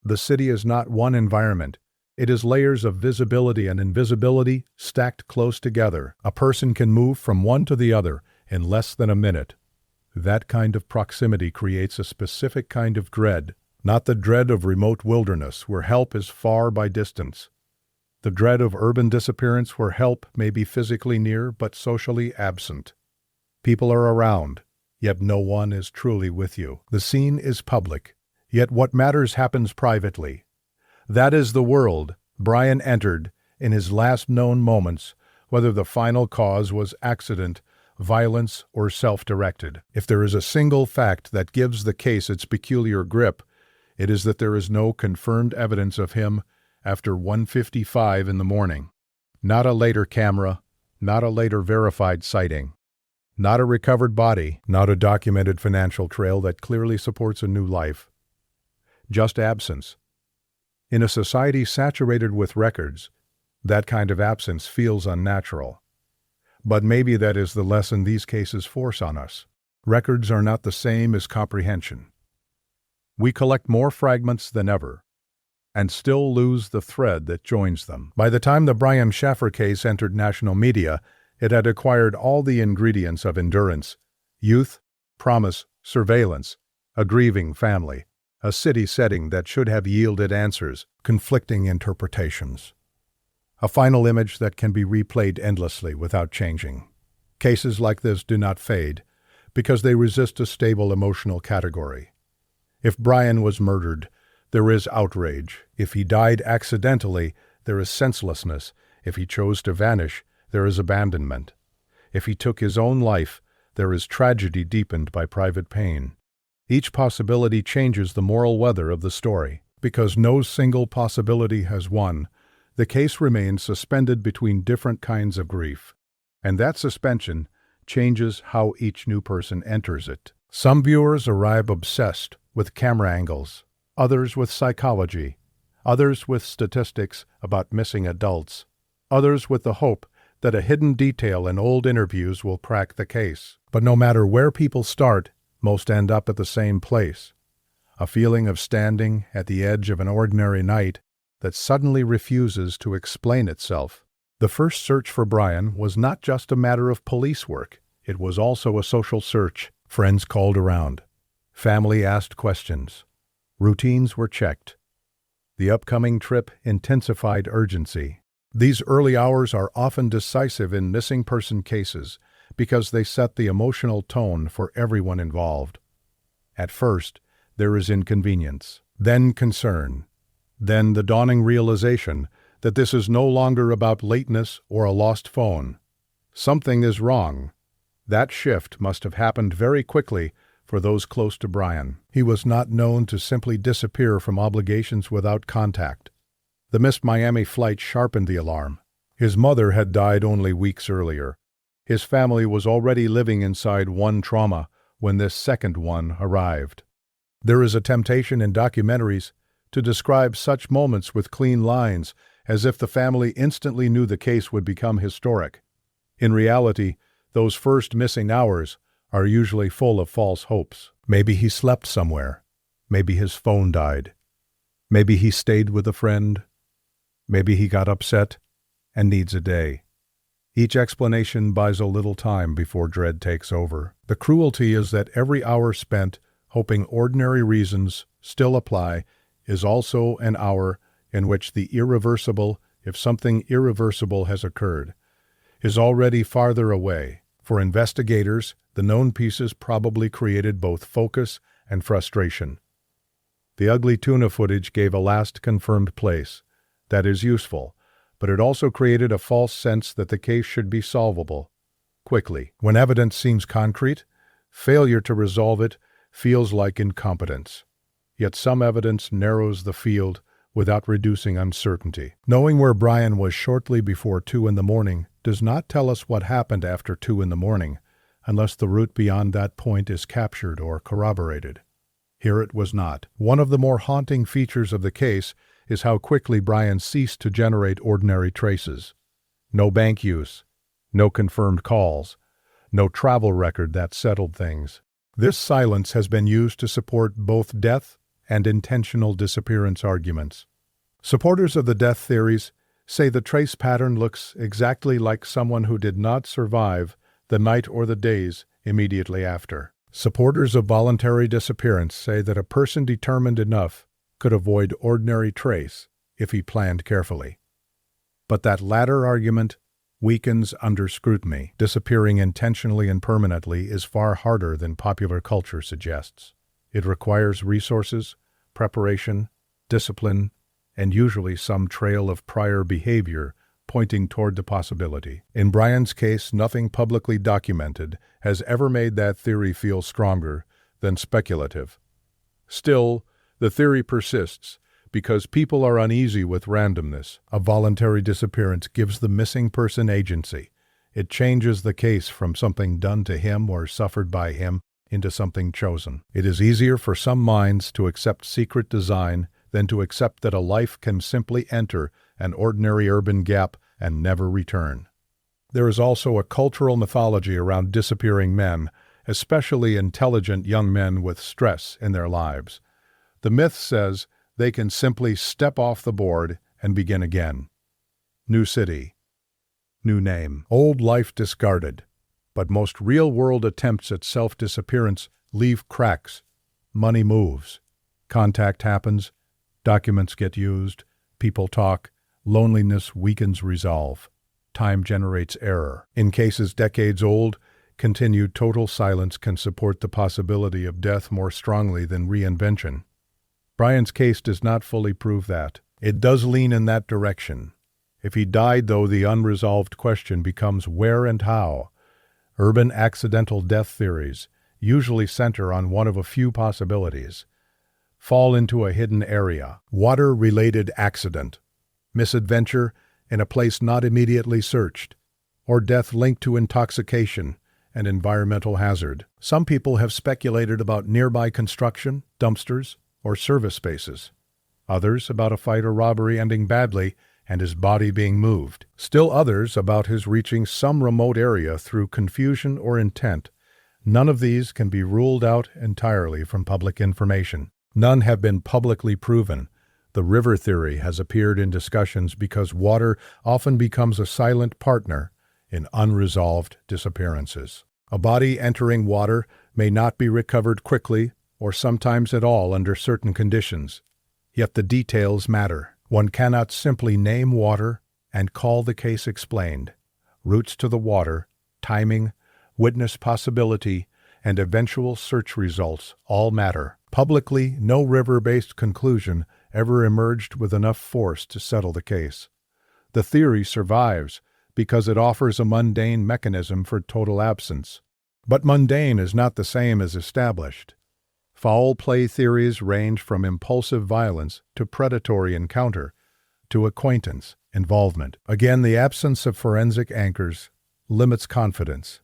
The city is not one environment. It is layers of visibility and invisibility stacked close together. A person can move from one to the other in less than a minute. That kind of proximity creates a specific kind of dread, not the dread of remote wilderness where help is far by distance. The dread of urban disappearance where help may be physically near but socially absent. People are around, yet no one is truly with you. The scene is public. Yet what matters happens privately. That is the world Brian entered in his last known moments, whether the final cause was accident, violence, or self-directed. If there is a single fact that gives the case its peculiar grip, it is that there is no confirmed evidence of him after 1:55 in the morning. Not a later camera, not a later verified sighting. Not a recovered body, not a documented financial trail that clearly supports a new life. Just absence. In a society saturated with records, that kind of absence feels unnatural. But maybe that is the lesson these cases force on us. Records are not the same as comprehension. We collect more fragments than ever, and still lose the thread that joins them. By the time the Brian Shaffer case entered national media, it had acquired all the ingredients of endurance: youth, promise, surveillance, a grieving family, a city setting that should have yielded answers, conflicting interpretations. A final image that can be replayed endlessly without changing. Cases like this do not fade, because they resist a stable emotional category. If Brian was murdered, there is outrage. If he died accidentally, there is senselessness. If he chose to vanish, there is abandonment. If he took his own life, there is tragedy deepened by private pain. Each possibility changes the moral weather of the story. Because no single possibility has won, the case remains suspended between different kinds of grief. And that suspension changes how each new person enters it. Some viewers arrive obsessed with camera angles, others with psychology, others with statistics about missing adults, others with the hope that a hidden detail in old interviews will crack the case. But no matter where people start, most end up at the same place. A feeling of standing at the edge of an ordinary night that suddenly refuses to explain itself. The first search for Brian was not just a matter of police work. It was also a social search. Friends called around. Family asked questions. Routines were checked. The upcoming trip intensified urgency. These early hours are often decisive in missing person cases because they set the emotional tone for everyone involved. At first, there is inconvenience, then concern, then the dawning realization that this is no longer about lateness or a lost phone. Something is wrong. That shift must have happened very quickly for those close to Brian. He was not known to simply disappear from obligations without contact. The missed Miami flight sharpened the alarm. His mother had died only weeks earlier. His family was already living inside one trauma when this second one arrived. There is a temptation in documentaries to describe such moments with clean lines, as if the family instantly knew the case would become historic. In reality, those first missing hours are usually full of false hopes. Maybe he slept somewhere. Maybe his phone died. Maybe he stayed with a friend. Maybe he got upset and needs a day. Each explanation buys a little time before dread takes over. The cruelty is that every hour spent hoping ordinary reasons still apply is also an hour in which the irreversible, if something irreversible has occurred, is already farther away. For investigators, the known pieces probably created both focus and frustration. The Ugly Tuna footage gave a last confirmed place. That is useful, but it also created a false sense that the case should be solvable quickly. When evidence seems concrete, failure to resolve it feels like incompetence. Yet some evidence narrows the field without reducing uncertainty. Knowing where Brian was shortly before 2 in the morning does not tell us what happened after 2 in the morning, unless the route beyond that point is captured or corroborated. Here it was not. One of the more haunting features of the case is how quickly Brian ceased to generate ordinary traces. No bank use, no confirmed calls, no travel record that settled things. This silence has been used to support both death and intentional disappearance arguments. Supporters of the death theories say the trace pattern looks exactly like someone who did not survive the night or the days immediately after. Supporters of voluntary disappearance say that a person determined enough could avoid ordinary trace if he planned carefully. But that latter argument weakens under scrutiny. Disappearing intentionally and permanently is far harder than popular culture suggests. It requires resources, preparation, discipline, and usually some trail of prior behavior pointing toward the possibility. In Brian's case, nothing publicly documented has ever made that theory feel stronger than speculative. Still, the theory persists because people are uneasy with randomness. A voluntary disappearance gives the missing person agency. It changes the case from something done to him or suffered by him into something chosen. It is easier for some minds to accept secret design than to accept that a life can simply enter an ordinary urban gap and never return. There is also a cultural mythology around disappearing men, especially intelligent young men with stress in their lives. The myth says they can simply step off the board and begin again. New city, new name, old life discarded. But most real-world attempts at self-disappearance leave cracks. Money moves. Contact happens. Documents get used. People talk. Loneliness weakens resolve. Time generates error. In cases decades old, continued total silence can support the possibility of death more strongly than reinvention. Brian's case does not fully prove that. It does lean in that direction. If he died, though, the unresolved question becomes where and how. Urban accidental death theories usually center on one of a few possibilities. Fall into a hidden area, water-related accident, misadventure in a place not immediately searched, or death linked to intoxication and environmental hazard. Some people have speculated about nearby construction, dumpsters, or service spaces. Others about a fight or robbery ending badly and his body being moved. Still others about his reaching some remote area through confusion or intent. None of these can be ruled out entirely from public information. None have been publicly proven. The river theory has appeared in discussions because water often becomes a silent partner in unresolved disappearances. A body entering water may not be recovered quickly or sometimes at all under certain conditions. Yet the details matter. One cannot simply name water and call the case explained. Routes to the water, timing, witness possibility, and eventual search results all matter. Publicly, no river-based conclusion ever emerged with enough force to settle the case. The theory survives because it offers a mundane mechanism for total absence. But mundane is not the same as established. Foul play theories range from impulsive violence to predatory encounter to acquaintance involvement. Again, the absence of forensic anchors limits confidence.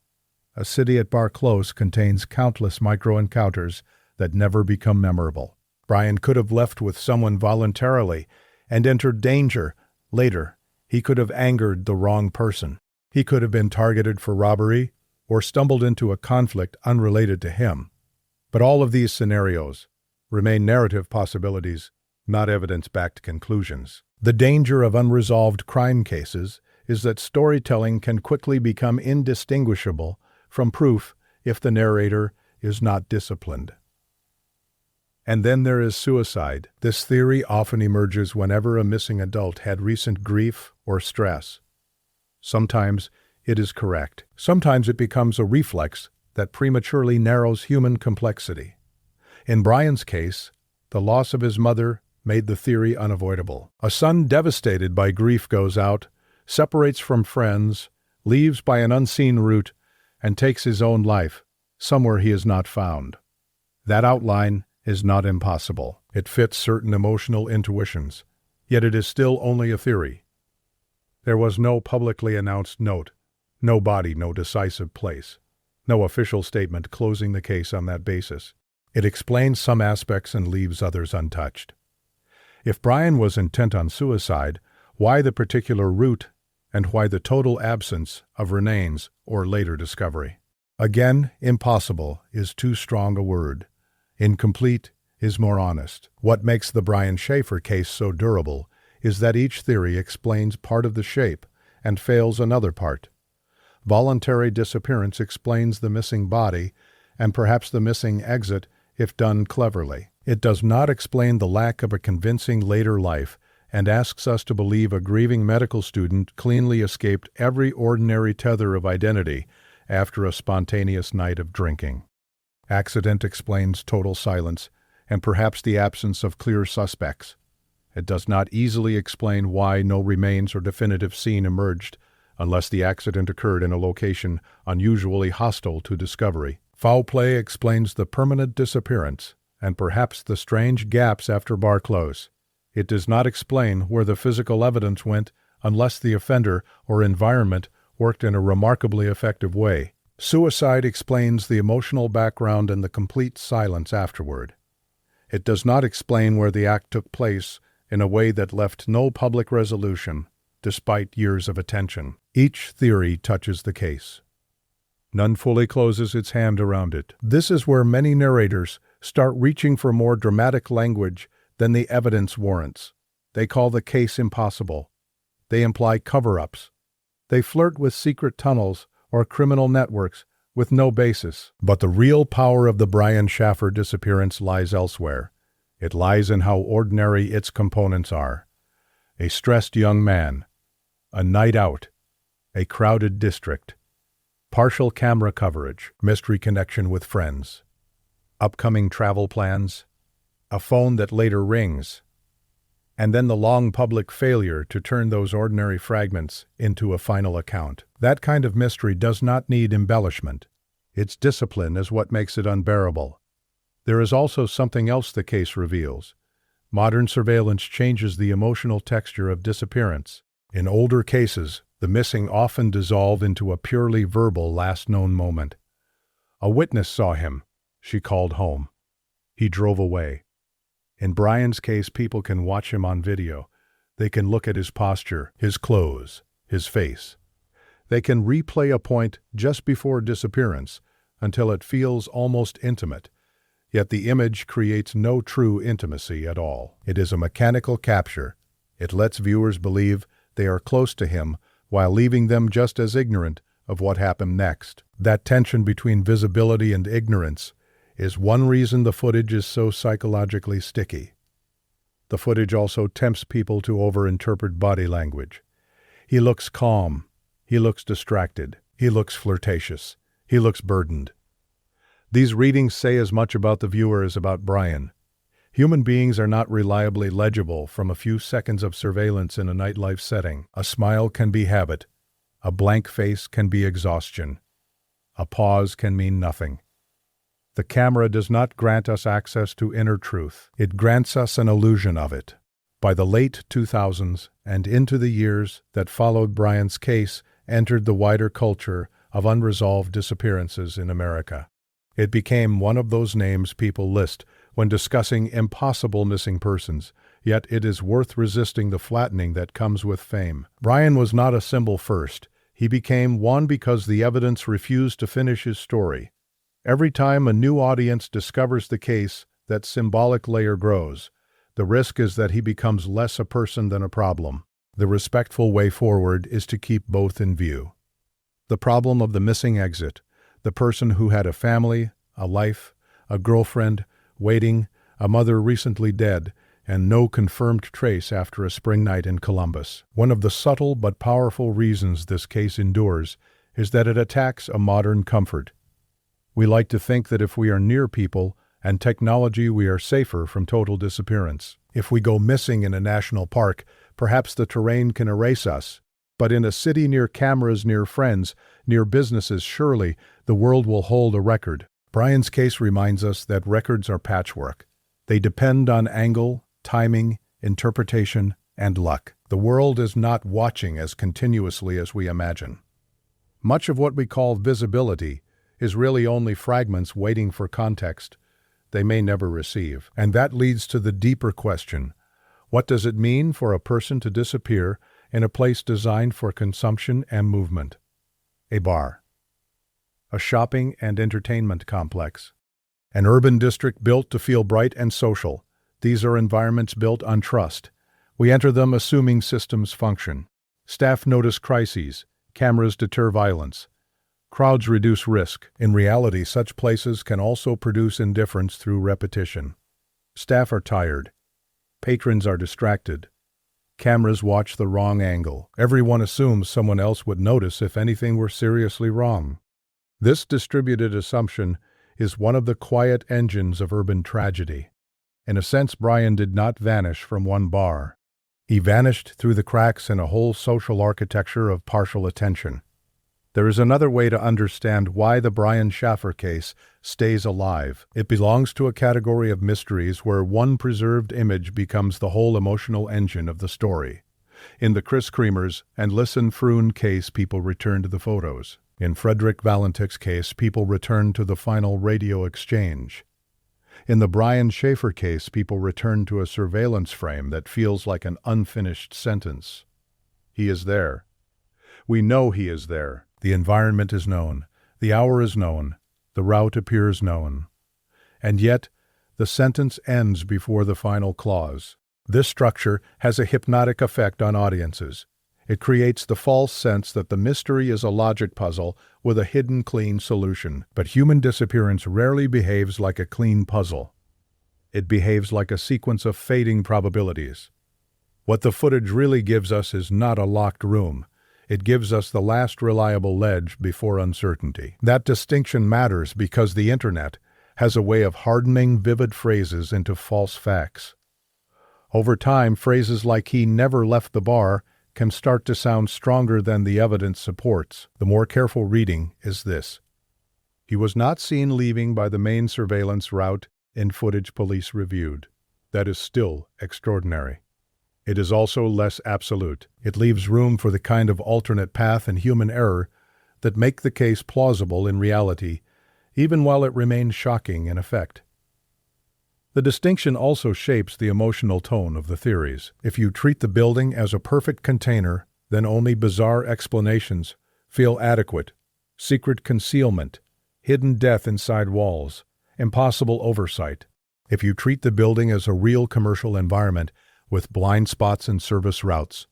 A city at Bar Close contains countless micro-encounters that never become memorable. Brian could have left with someone voluntarily and entered danger. Later, he could have angered the wrong person. He could have been targeted for robbery or stumbled into a conflict unrelated to him. But all of these scenarios remain narrative possibilities, not evidence-backed conclusions. The danger of unresolved crime cases is that storytelling can quickly become indistinguishable from proof if the narrator is not disciplined. And then there is suicide. This theory often emerges whenever a missing adult had recent grief or stress. Sometimes it is correct. Sometimes it becomes a reflex that prematurely narrows human complexity. In Brian's case, the loss of his mother made the theory unavoidable. A son devastated by grief goes out, separates from friends, leaves by an unseen route, and takes his own life, somewhere he is not found. That outline is not impossible. It fits certain emotional intuitions, yet it is still only a theory. There was no publicly announced note, no body, no decisive place. No official statement closing the case on that basis. It explains some aspects and leaves others untouched. If Brian was intent on suicide, why the particular route and why the total absence of remains or later discovery? Again, impossible is too strong a word. Incomplete is more honest. What makes the Brian Shaffer case so durable is that each theory explains part of the shape and fails another part. Voluntary disappearance explains the missing body and perhaps the missing exit if done cleverly. It does not explain the lack of a convincing later life and asks us to believe a grieving medical student cleanly escaped every ordinary tether of identity after a spontaneous night of drinking. Accident explains total silence and perhaps the absence of clear suspects. It does not easily explain why no remains or definitive scene emerged unless the accident occurred in a location unusually hostile to discovery. Foul play explains the permanent disappearance and perhaps the strange gaps after bar close. It does not explain where the physical evidence went unless the offender or environment worked in a remarkably effective way. Suicide explains the emotional background and the complete silence afterward. It does not explain where the act took place in a way that left no public resolution, despite years of attention. Each theory touches the case. None fully closes its hand around it. This is where many narrators start reaching for more dramatic language than the evidence warrants. They call the case impossible. They imply cover-ups. They flirt with secret tunnels or criminal networks with no basis. But the real power of the Brian Shaffer disappearance lies elsewhere. It lies in how ordinary its components are. A stressed young man, a night out, a crowded district, partial camera coverage, mystery connection with friends, upcoming travel plans, a phone that later rings, and then the long public failure to turn those ordinary fragments into a final account. That kind of mystery does not need embellishment. Its discipline is what makes it unbearable. There is also something else the case reveals. Modern surveillance changes the emotional texture of disappearance. In older cases, The missing often dissolve into a purely verbal last known moment. A witness saw him. She called home. He drove away. In Brian's case, people can watch him on video. They can look at his posture, his clothes, his face. They can replay a point just before disappearance until it feels almost intimate. Yet the image creates no true intimacy at all. It is a mechanical capture. It lets viewers believe they are close to him while leaving them just as ignorant of what happened next. That tension between visibility and ignorance is one reason the footage is so psychologically sticky. The footage also tempts people to overinterpret body language. He looks calm. He looks distracted. He looks flirtatious. He looks burdened. These readings say as much about the viewer as about Brian. Human beings are not reliably legible from a few seconds of surveillance in a nightlife setting. A smile can be habit. A blank face can be exhaustion. A pause can mean nothing. The camera does not grant us access to inner truth. It grants us an illusion of it. By the late 2000s and into the years that followed, Brian's case entered the wider culture of unresolved disappearances in America. It became one of those names people list when discussing impossible missing persons, yet it is worth resisting the flattening that comes with fame. Brian was not a symbol first. He became one because the evidence refused to finish his story. Every time a new audience discovers the case, that symbolic layer grows. The risk is that he becomes less a person than a problem. The respectful way forward is to keep both in view. The problem of the missing exit, the person who had a family, a life, a girlfriend, waiting, a mother recently dead, and no confirmed trace after a spring night in Columbus. One of the subtle but powerful reasons this case endures is that it attacks a modern comfort. We like to think that if we are near people and technology, we are safer from total disappearance. If we go missing in a national park, perhaps the terrain can erase us. But in a city near cameras, near friends, near businesses, surely the world will hold a record. Brian's case reminds us that records are patchwork. They depend on angle, timing, interpretation, and luck. The world is not watching as continuously as we imagine. Much of what we call visibility is really only fragments waiting for context they may never receive. And that leads to the deeper question: what does it mean for a person to disappear in a place designed for consumption and movement? A bar, a shopping and entertainment complex, an urban district built to feel bright and social. These are environments built on trust. We enter them assuming systems function. Staff notice crises. Cameras deter violence. Crowds reduce risk. In reality, such places can also produce indifference through repetition. Staff are tired. Patrons are distracted. Cameras watch the wrong angle. Everyone assumes someone else would notice if anything were seriously wrong. This distributed assumption is one of the quiet engines of urban tragedy. In a sense, Brian did not vanish from one bar. He vanished through the cracks in a whole social architecture of partial attention. There is another way to understand why the Brian Shaffer case stays alive. It belongs to a category of mysteries where one preserved image becomes the whole emotional engine of the story. In the Chris Creamers and Listen Froon case, people return to the photos. In Frederick Valentik's case, people return to the final radio exchange. In the Brian Shaffer case, people return to a surveillance frame that feels like an unfinished sentence. He is there. We know he is there. The environment is known. The hour is known. The route appears known. And yet, the sentence ends before the final clause. This structure has a hypnotic effect on audiences. It creates the false sense that the mystery is a logic puzzle with a hidden clean solution. But human disappearance rarely behaves like a clean puzzle. It behaves like a sequence of fading probabilities. What the footage really gives us is not a locked room. It gives us the last reliable ledge before uncertainty. That distinction matters because the internet has a way of hardening vivid phrases into false facts. Over time, phrases like "he never left the bar" can start to sound stronger than the evidence supports. The more careful reading is this: he was not seen leaving by the main surveillance route in footage police reviewed. That is still extraordinary. It is also less absolute. It leaves room for the kind of alternate path and human error that make the case plausible in reality, even while it remains shocking in effect. The distinction also shapes the emotional tone of the theories. If you treat the building as a perfect container, then only bizarre explanations feel adequate. Secret concealment, hidden death inside walls, impossible oversight. If you treat the building as a real commercial environment with blind spots and service routes,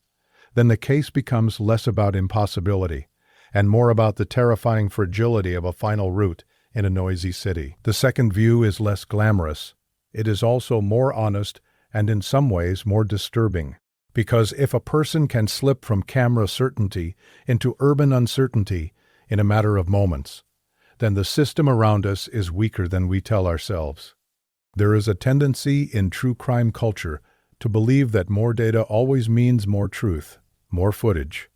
then the case becomes less about impossibility and more about the terrifying fragility of a final route in a noisy city. The second view is less glamorous. It is also more honest and in some ways more disturbing. Because if a person can slip from camera certainty into urban uncertainty in a matter of moments, then the system around us is weaker than we tell ourselves. There is a tendency in true crime culture to believe that more data always means more truth, more footage,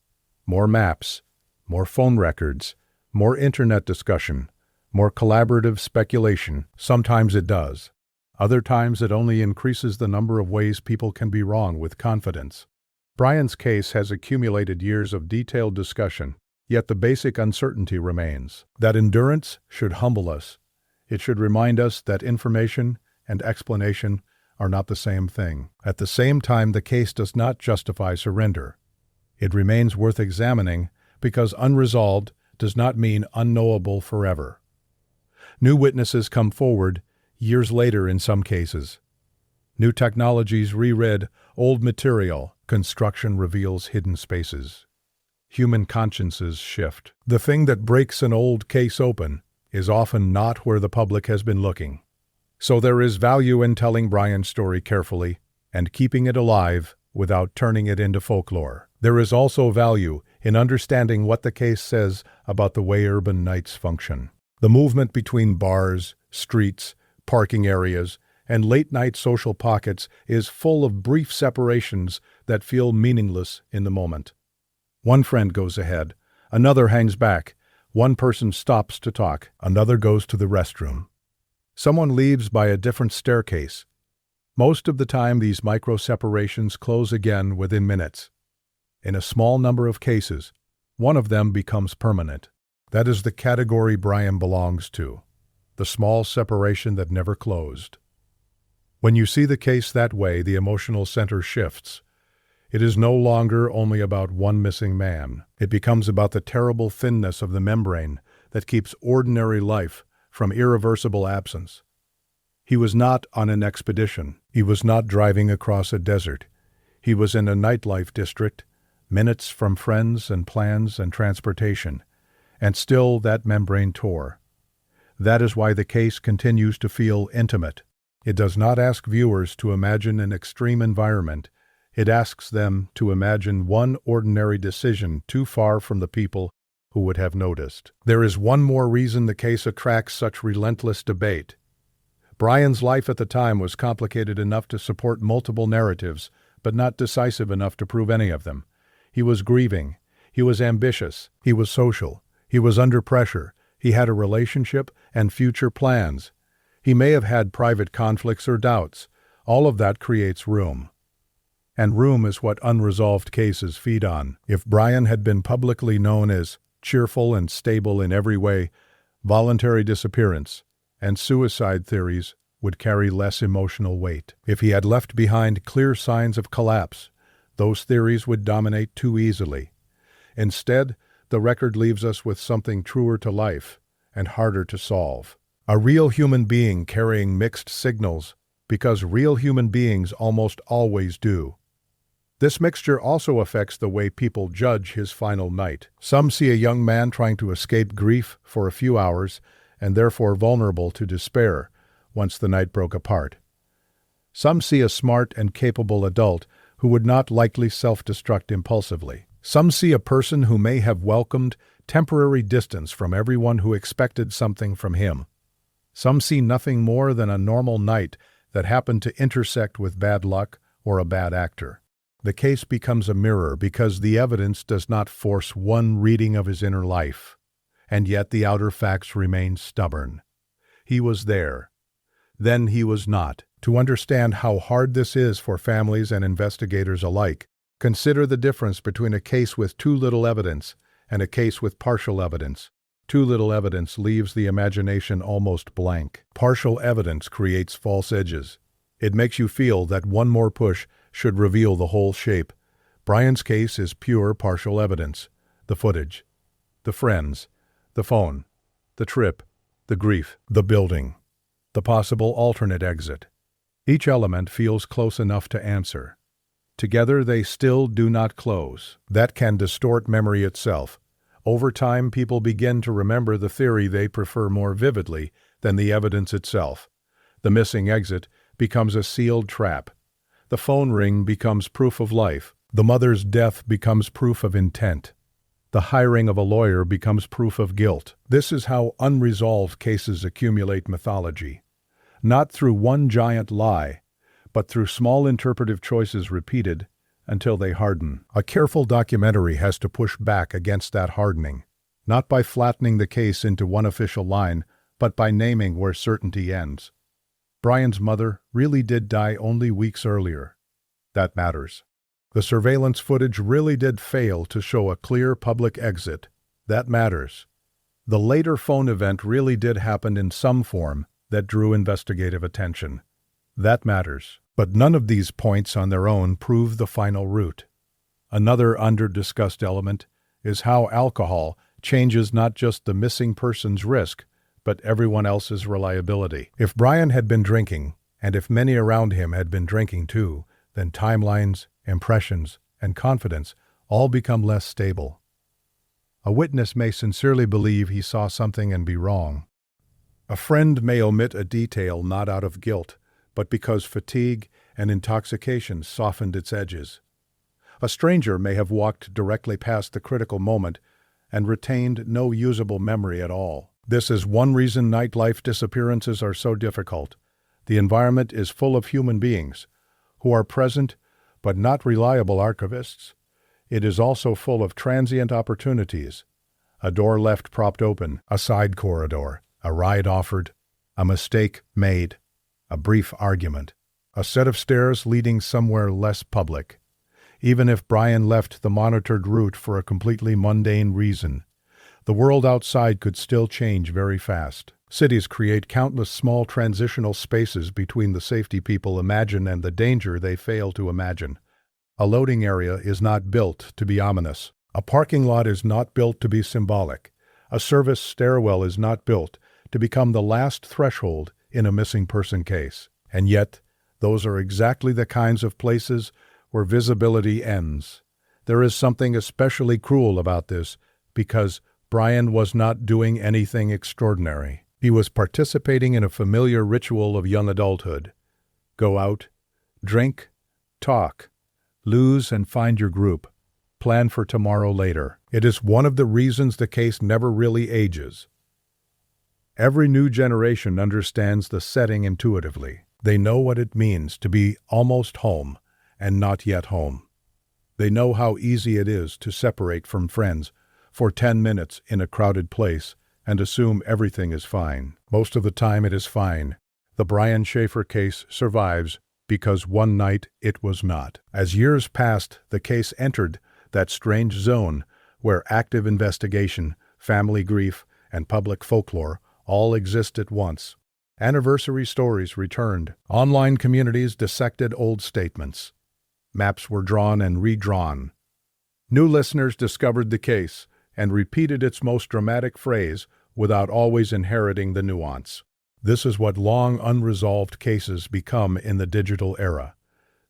more maps, more phone records, more internet discussion, more collaborative speculation. Sometimes it does. Other times it only increases the number of ways people can be wrong with confidence. Brian's case has accumulated years of detailed discussion, yet the basic uncertainty remains. That endurance should humble us. It should remind us that information and explanation are not the same thing. At the same time, the case does not justify surrender. It remains worth examining because unresolved does not mean unknowable forever. New witnesses come forward years later in some cases. New technologies reread old material. Construction reveals hidden spaces. Human consciences shift. The thing that breaks an old case open is often not where the public has been looking. So there is value in telling Brian's story carefully and keeping it alive without turning it into folklore. There is also value in understanding what the case says about the way urban nights function. The movement between bars, streets, parking areas, and late-night social pockets is full of brief separations that feel meaningless in the moment. One friend goes ahead, another hangs back, one person stops to talk, another goes to the restroom. Someone leaves by a different staircase. Most of the time, these micro-separations close again within minutes. In a small number of cases, one of them becomes permanent. That is the category Brian belongs to, the small separation that never closed. When you see the case that way, the emotional center shifts. It is no longer only about one missing man. It becomes about the terrible thinness of the membrane that keeps ordinary life from irreversible absence. He was not on an expedition. He was not driving across a desert. He was in a nightlife district, minutes from friends and plans and transportation, and still that membrane tore. That is why the case continues to feel intimate. It does not ask viewers to imagine an extreme environment. It asks them to imagine one ordinary decision too far from the people who would have noticed. There is one more reason the case attracts such relentless debate. Brian's life at the time was complicated enough to support multiple narratives, but not decisive enough to prove any of them. He was grieving. He was ambitious. He was social. He was under pressure. He had a relationship and future plans. He may have had private conflicts or doubts. All of that creates room. And room is what unresolved cases feed on. If Brian had been publicly known as cheerful and stable in every way, voluntary disappearance and suicide theories would carry less emotional weight. If he had left behind clear signs of collapse, those theories would dominate too easily. Instead, the record leaves us with something truer to life and harder to solve. A real human being carrying mixed signals, because real human beings almost always do. This mixture also affects the way people judge his final night. Some see a young man trying to escape grief for a few hours and therefore vulnerable to despair once the night broke apart. Some see a smart and capable adult who would not likely self-destruct impulsively. Some see a person who may have welcomed temporary distance from everyone who expected something from him. Some see nothing more than a normal night that happened to intersect with bad luck or a bad actor. The case becomes a mirror because the evidence does not force one reading of his inner life, and yet the outer facts remain stubborn. He was there. then he was not. To understand how hard this is for families and investigators alike, consider the difference between a case with too little evidence and a case with partial evidence. Too little evidence leaves the imagination almost blank. Partial evidence creates false edges. It makes you feel that one more push should reveal the whole shape. Brian's case is pure partial evidence. The footage, the friends, the phone, the trip, the grief, the building, the possible alternate exit. Each element feels close enough to answer. Together they still do not close. That can distort memory itself. Over time, people begin to remember the theory they prefer more vividly than the evidence itself. The missing exit becomes a sealed trap. The phone ring becomes proof of life. The mother's death becomes proof of intent. The hiring of a lawyer becomes proof of guilt. This is how unresolved cases accumulate mythology. Not through one giant lie, but through small interpretive choices repeated until they harden. A careful documentary has to push back against that hardening, not by flattening the case into one official line, but by naming where certainty ends. Brian's mother really did die only weeks earlier. That matters. The surveillance footage really did fail to show a clear public exit. That matters. The later phone event really did happen in some form that drew investigative attention. That matters. But none of these points on their own prove the final route. Another under-discussed element is how alcohol changes not just the missing person's risk, but everyone else's reliability. If Brian had been drinking, and if many around him had been drinking too, then timelines, impressions, and confidence all become less stable. A witness may sincerely believe he saw something and be wrong. A friend may omit a detail not out of guilt, but because fatigue and intoxication softened its edges. A stranger may have walked directly past the critical moment and retained no usable memory at all. This is one reason nightlife disappearances are so difficult. The environment is full of human beings who are present but not reliable archivists. It is also full of transient opportunities. A door left propped open, a side corridor, a ride offered, a mistake made, a brief argument, a set of stairs leading somewhere less public. Even if Brian left the monitored route for a completely mundane reason, the world outside could still change very fast. Cities create countless small transitional spaces between the safety people imagine and the danger they fail to imagine. A loading area is not built to be ominous. A parking lot is not built to be symbolic. A service stairwell is not built to become the last threshold in a missing person case. And yet, those are exactly the kinds of places where visibility ends. There is something especially cruel about this because Brian was not doing anything extraordinary. He was participating in a familiar ritual of young adulthood. Go out, drink, talk, lose and find your group, plan for tomorrow later. It is one of the reasons the case never really ages. Every new generation understands the setting intuitively. They know what it means to be almost home and not yet home. They know how easy it is to separate from friends for 10 minutes in a crowded place and assume everything is fine. Most of the time it is fine. The Brian Shaffer case survives because one night it was not. As years passed, the case entered that strange zone where active investigation, family grief, and public folklore all exist at once. Anniversary stories returned. Online communities dissected old statements. Maps were drawn and redrawn. New listeners discovered the case and repeated its most dramatic phrase without always inheriting the nuance. This is what long unresolved cases become in the digital era.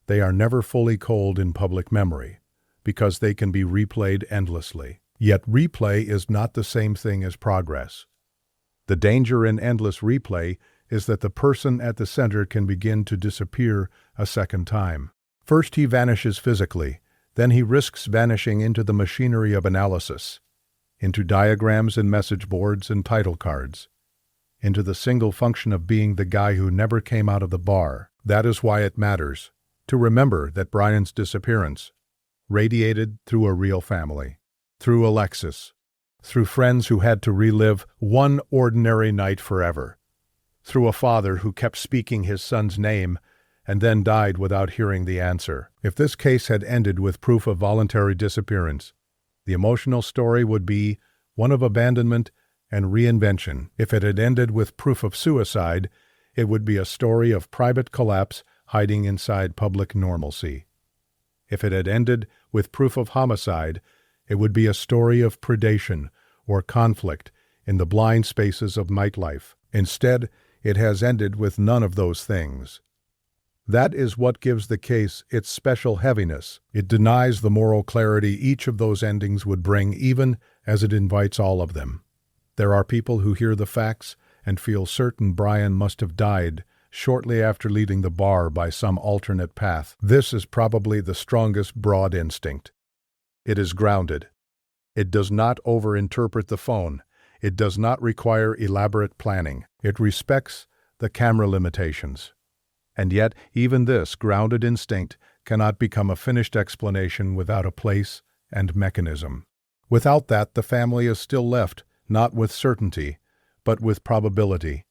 They are never fully cold in public memory because they can be replayed endlessly. Yet replay is not the same thing as progress. The danger in endless replay is that the person at the center can begin to disappear a second time. First he vanishes physically, then he risks vanishing into the machinery of analysis, into diagrams and message boards and title cards, into the single function of being the guy who never came out of the bar. That is why it matters to remember that Brian's disappearance radiated through a real family, through Alexis, through friends who had to relive one ordinary night forever, through a father who kept speaking his son's name and then died without hearing the answer. If this case had ended with proof of voluntary disappearance, the emotional story would be one of abandonment and reinvention. If it had ended with proof of suicide, it would be a story of private collapse hiding inside public normalcy. If it had ended with proof of homicide, it would be a story of predation or conflict in the blind spaces of nightlife. Instead, it has ended with none of those things. That is what gives the case its special heaviness. It denies the moral clarity each of those endings would bring, even as it invites all of them. There are people who hear the facts and feel certain Brian must have died shortly after leaving the bar by some alternate path. This is probably the strongest broad instinct. It is grounded. It does not overinterpret the phone. It does not require elaborate planning. It respects the camera limitations. And yet, even this grounded instinct cannot become a finished explanation without a place and mechanism. Without that, the family is still left, not with certainty, but with probability.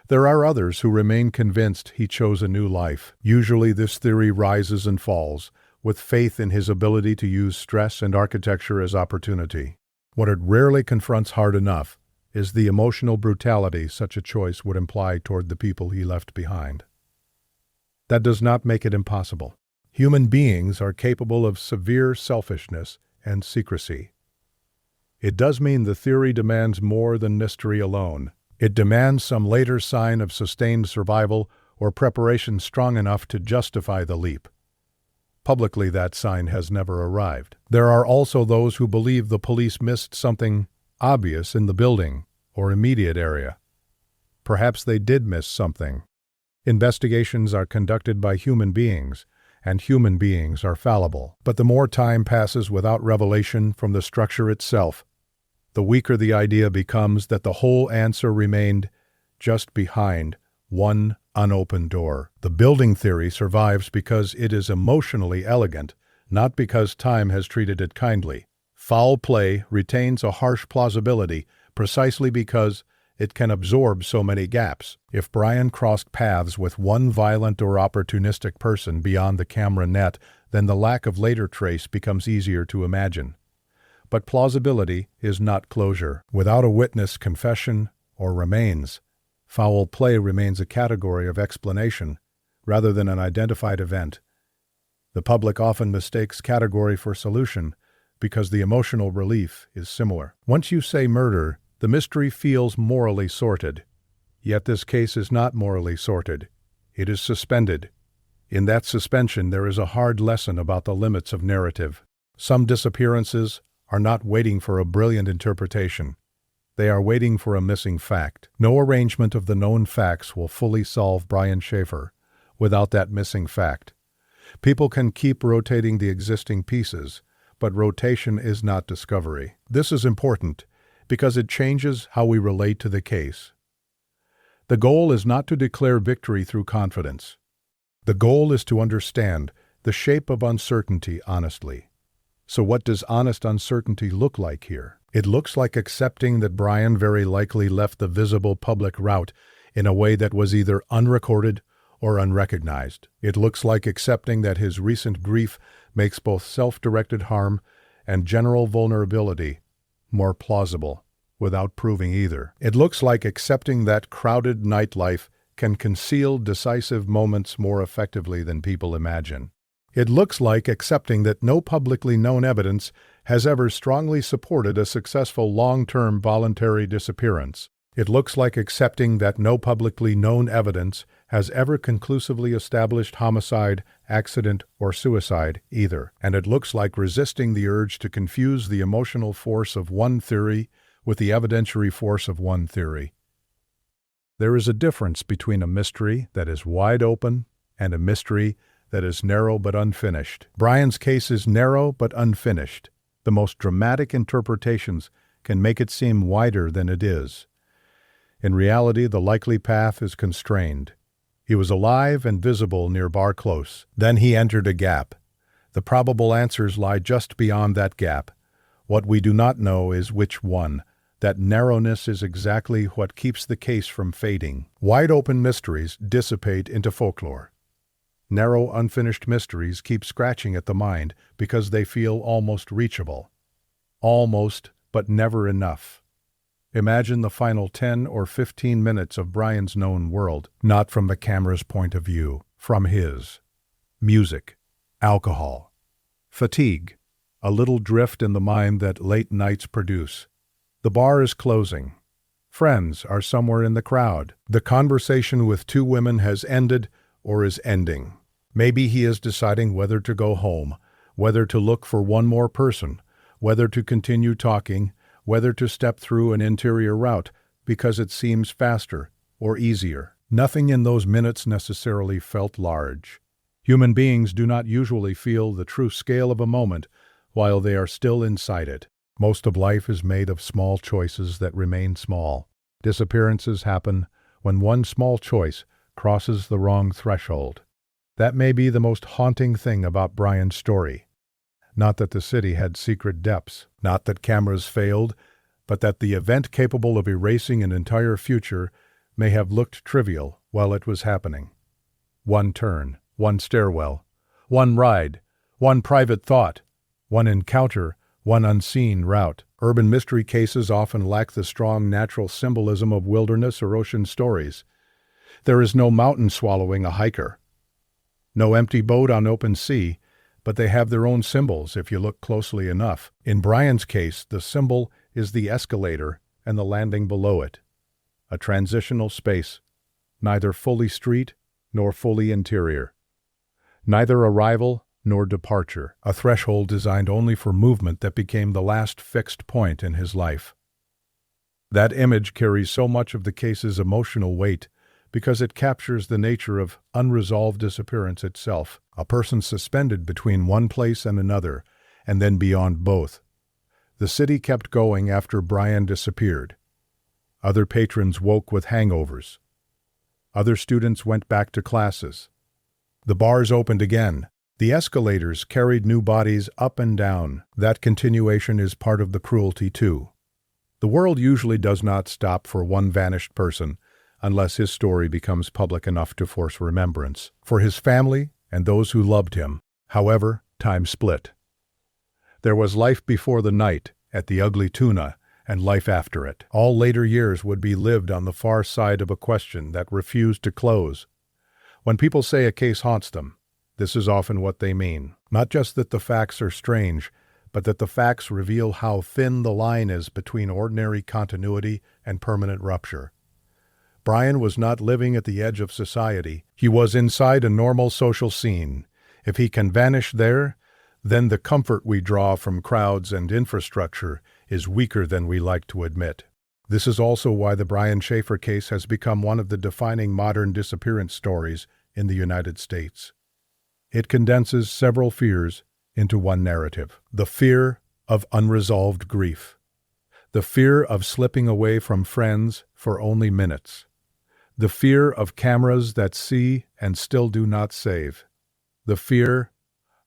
There are others who remain convinced he chose a new life. Usually this theory rises and falls, with faith in his ability to use stress and architecture as opportunity. What it rarely confronts hard enough is the emotional brutality such a choice would imply toward the people he left behind. That does not make it impossible. Human beings are capable of severe selfishness and secrecy. It does mean the theory demands more than mystery alone. It demands some later sign of sustained survival or preparation strong enough to justify the leap. Publicly, that sign has never arrived. There are also those who believe the police missed something obvious in the building or immediate area. Perhaps they did miss something. Investigations are conducted by human beings, and human beings are fallible. But the more time passes without revelation from the structure itself, the weaker the idea becomes that the whole answer remained just behind one unopened door. The building theory survives because it is emotionally elegant, not because time has treated it kindly. Foul play retains a harsh plausibility precisely because it can absorb so many gaps. If Brian crossed paths with one violent or opportunistic person beyond the camera net, then the lack of later trace becomes easier to imagine. But plausibility is not closure. Without a witness, confession, or remains, foul play remains a category of explanation rather than an identified event. The public often mistakes category for solution because the emotional relief is similar. Once you say murder, the mystery feels morally sorted. Yet this case is not morally sorted. It is suspended. In that suspension, there is a hard lesson about the limits of narrative. Some disappearances are not waiting for a brilliant interpretation. They are waiting for a missing fact. No arrangement of the known facts will fully solve Brian Shaffer without that missing fact. People can keep rotating the existing pieces, but rotation is not discovery. This is important because it changes how we relate to the case. The goal is not to declare victory through confidence. The goal is to understand the shape of uncertainty honestly. So what does honest uncertainty look like here? It looks like accepting that Brian very likely left the visible public route in a way that was either unrecorded or unrecognized. It looks like accepting that his recent grief makes both self-directed harm and general vulnerability more plausible, without proving either. It looks like accepting that crowded nightlife can conceal decisive moments more effectively than people imagine. It looks like accepting that no publicly known evidence has ever strongly supported a successful long-term voluntary disappearance. It looks like accepting that no publicly known evidence has ever conclusively established homicide, accident, or suicide either. And it looks like resisting the urge to confuse the emotional force of one theory with the evidentiary force of one theory. There is a difference between a mystery that is wide open and a mystery that is narrow but unfinished. Brian's case is narrow but unfinished. The most dramatic interpretations can make it seem wider than it is. In reality, the likely path is constrained. He was alive and visible near Bar Close. Then he entered a gap. The probable answers lie just beyond that gap. What we do not know is which one, That narrowness is exactly what keeps the case from fading. Wide-open mysteries dissipate into folklore. Narrow, unfinished mysteries keep scratching at the mind because they feel almost reachable. Almost, but never enough. Imagine the final 10 or 15 minutes of Brian's known world, not from the camera's point of view, from his. Music, alcohol, fatigue, a little drift in the mind that late nights produce. The bar is closing. Friends are somewhere in the crowd. The conversation with two women has ended or is ending. Maybe he is deciding whether to go home, whether to look for one more person, whether to continue talking, whether to step through an interior route because it seems faster or easier. Nothing in those minutes necessarily felt large. Human beings do not usually feel the true scale of a moment while they are still inside it. Most of life is made of small choices that remain small. Disappearances happen when one small choice crosses the wrong threshold. That may be the most haunting thing about Brian's story. Not that the city had secret depths, not that cameras failed, but that the event capable of erasing an entire future may have looked trivial while it was happening. One turn, one stairwell, one ride, one private thought, one encounter, one unseen route. Urban mystery cases often lack the strong natural symbolism of wilderness or ocean stories. There is no mountain swallowing a hiker, no empty boat on open sea, but they have their own symbols if you look closely enough. In Brian's case, the symbol is the escalator and the landing below it. A transitional space, neither fully street nor fully interior. Neither arrival nor departure, a threshold designed only for movement that became the last fixed point in his life. That image carries so much of the case's emotional weight because it captures the nature of unresolved disappearance itself, a person suspended between one place and another, and then beyond both. The city kept going after Brian disappeared. Other patrons woke with hangovers. Other students went back to classes. The bars opened again. The escalators carried new bodies up and down. That continuation is part of the cruelty, too. The world usually does not stop for one vanished person unless his story becomes public enough to force remembrance. For his family and those who loved him, however, time split. There was life before the night at the Ugly Tuna and life after it. All later years would be lived on the far side of a question that refused to close. When people say a case haunts them, this is often what they mean. Not just that the facts are strange, but that the facts reveal how thin the line is between ordinary continuity and permanent rupture. Brian was not living at the edge of society. He was inside a normal social scene. If he can vanish there, then the comfort we draw from crowds and infrastructure is weaker than we like to admit. This is also why the Brian Shaffer case has become one of the defining modern disappearance stories in the United States. It condenses several fears into one narrative. The fear of unresolved grief. The fear of slipping away from friends for only minutes. The fear of cameras that see and still do not save. The fear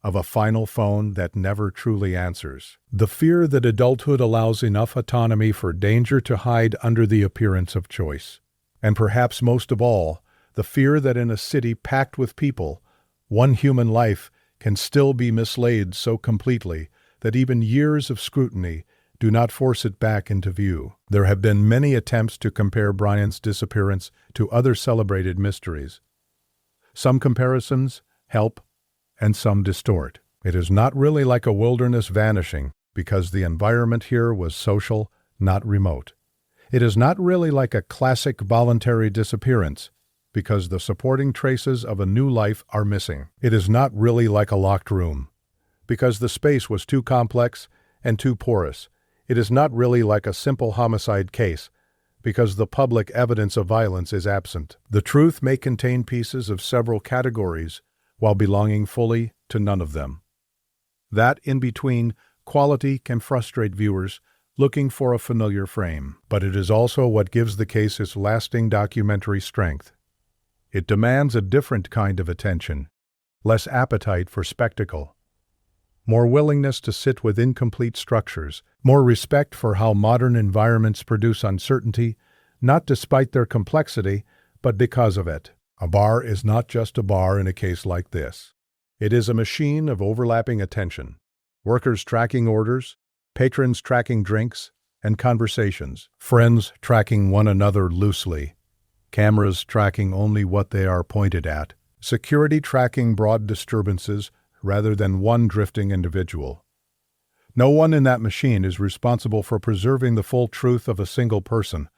of a final phone that never truly answers. The fear that adulthood allows enough autonomy for danger to hide under the appearance of choice. And perhaps most of all, the fear that in a city packed with people, one human life can still be mislaid so completely that even years of scrutiny do not force it back into view. There have been many attempts to compare Brian's disappearance to other celebrated mysteries. Some comparisons help, and some distort. It is not really like a wilderness vanishing, because the environment here was social, not remote. It is not really like a classic voluntary disappearance, because the supporting traces of a new life are missing. It is not really like a locked room, because the space was too complex and too porous. It is not really like a simple homicide case, because the public evidence of violence is absent. The truth may contain pieces of several categories, while belonging fully to none of them. That in-between quality can frustrate viewers looking for a familiar frame, but it is also what gives the case its lasting documentary strength. It demands a different kind of attention, less appetite for spectacle. more willingness to sit with incomplete structures, more respect for how modern environments produce uncertainty, not despite their complexity, but because of it. A bar is not just a bar in a case like this. It is a machine of overlapping attention. Workers tracking orders, patrons tracking drinks and conversations, friends tracking one another loosely, cameras tracking only what they are pointed at, security tracking broad disturbances rather than one drifting individual. No one in that machine is responsible for preserving the full truth of a single person,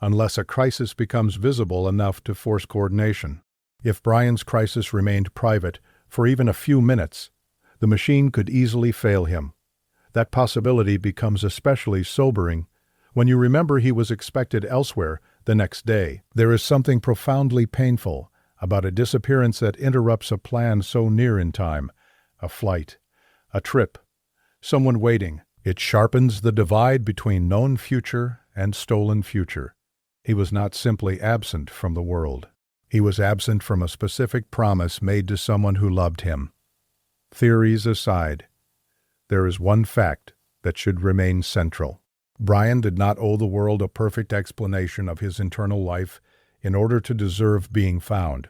unless a crisis becomes visible enough to force coordination. If Brian's crisis remained private for even a few minutes, the machine could easily fail him. That possibility becomes especially sobering when you remember he was expected elsewhere the next day. There is something profoundly painful about a disappearance that interrupts a plan so near in time, a flight, a trip, someone waiting. It sharpens the divide between known future and stolen future. He was not simply absent from the world. He was absent from a specific promise made to someone who loved him. Theories aside, there is one fact that should remain central. Brian did not owe the world a perfect explanation of his internal life in order to deserve being found.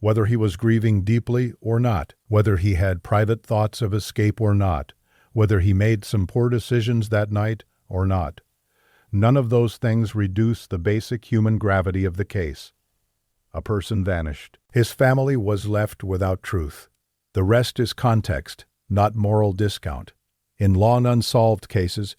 Whether he was grieving deeply or not, whether he had private thoughts of escape or not, whether he made some poor decisions that night or not, none of those things reduce the basic human gravity of the case. A person vanished. His family was left without truth. The rest is context, not moral discount. In long unsolved cases,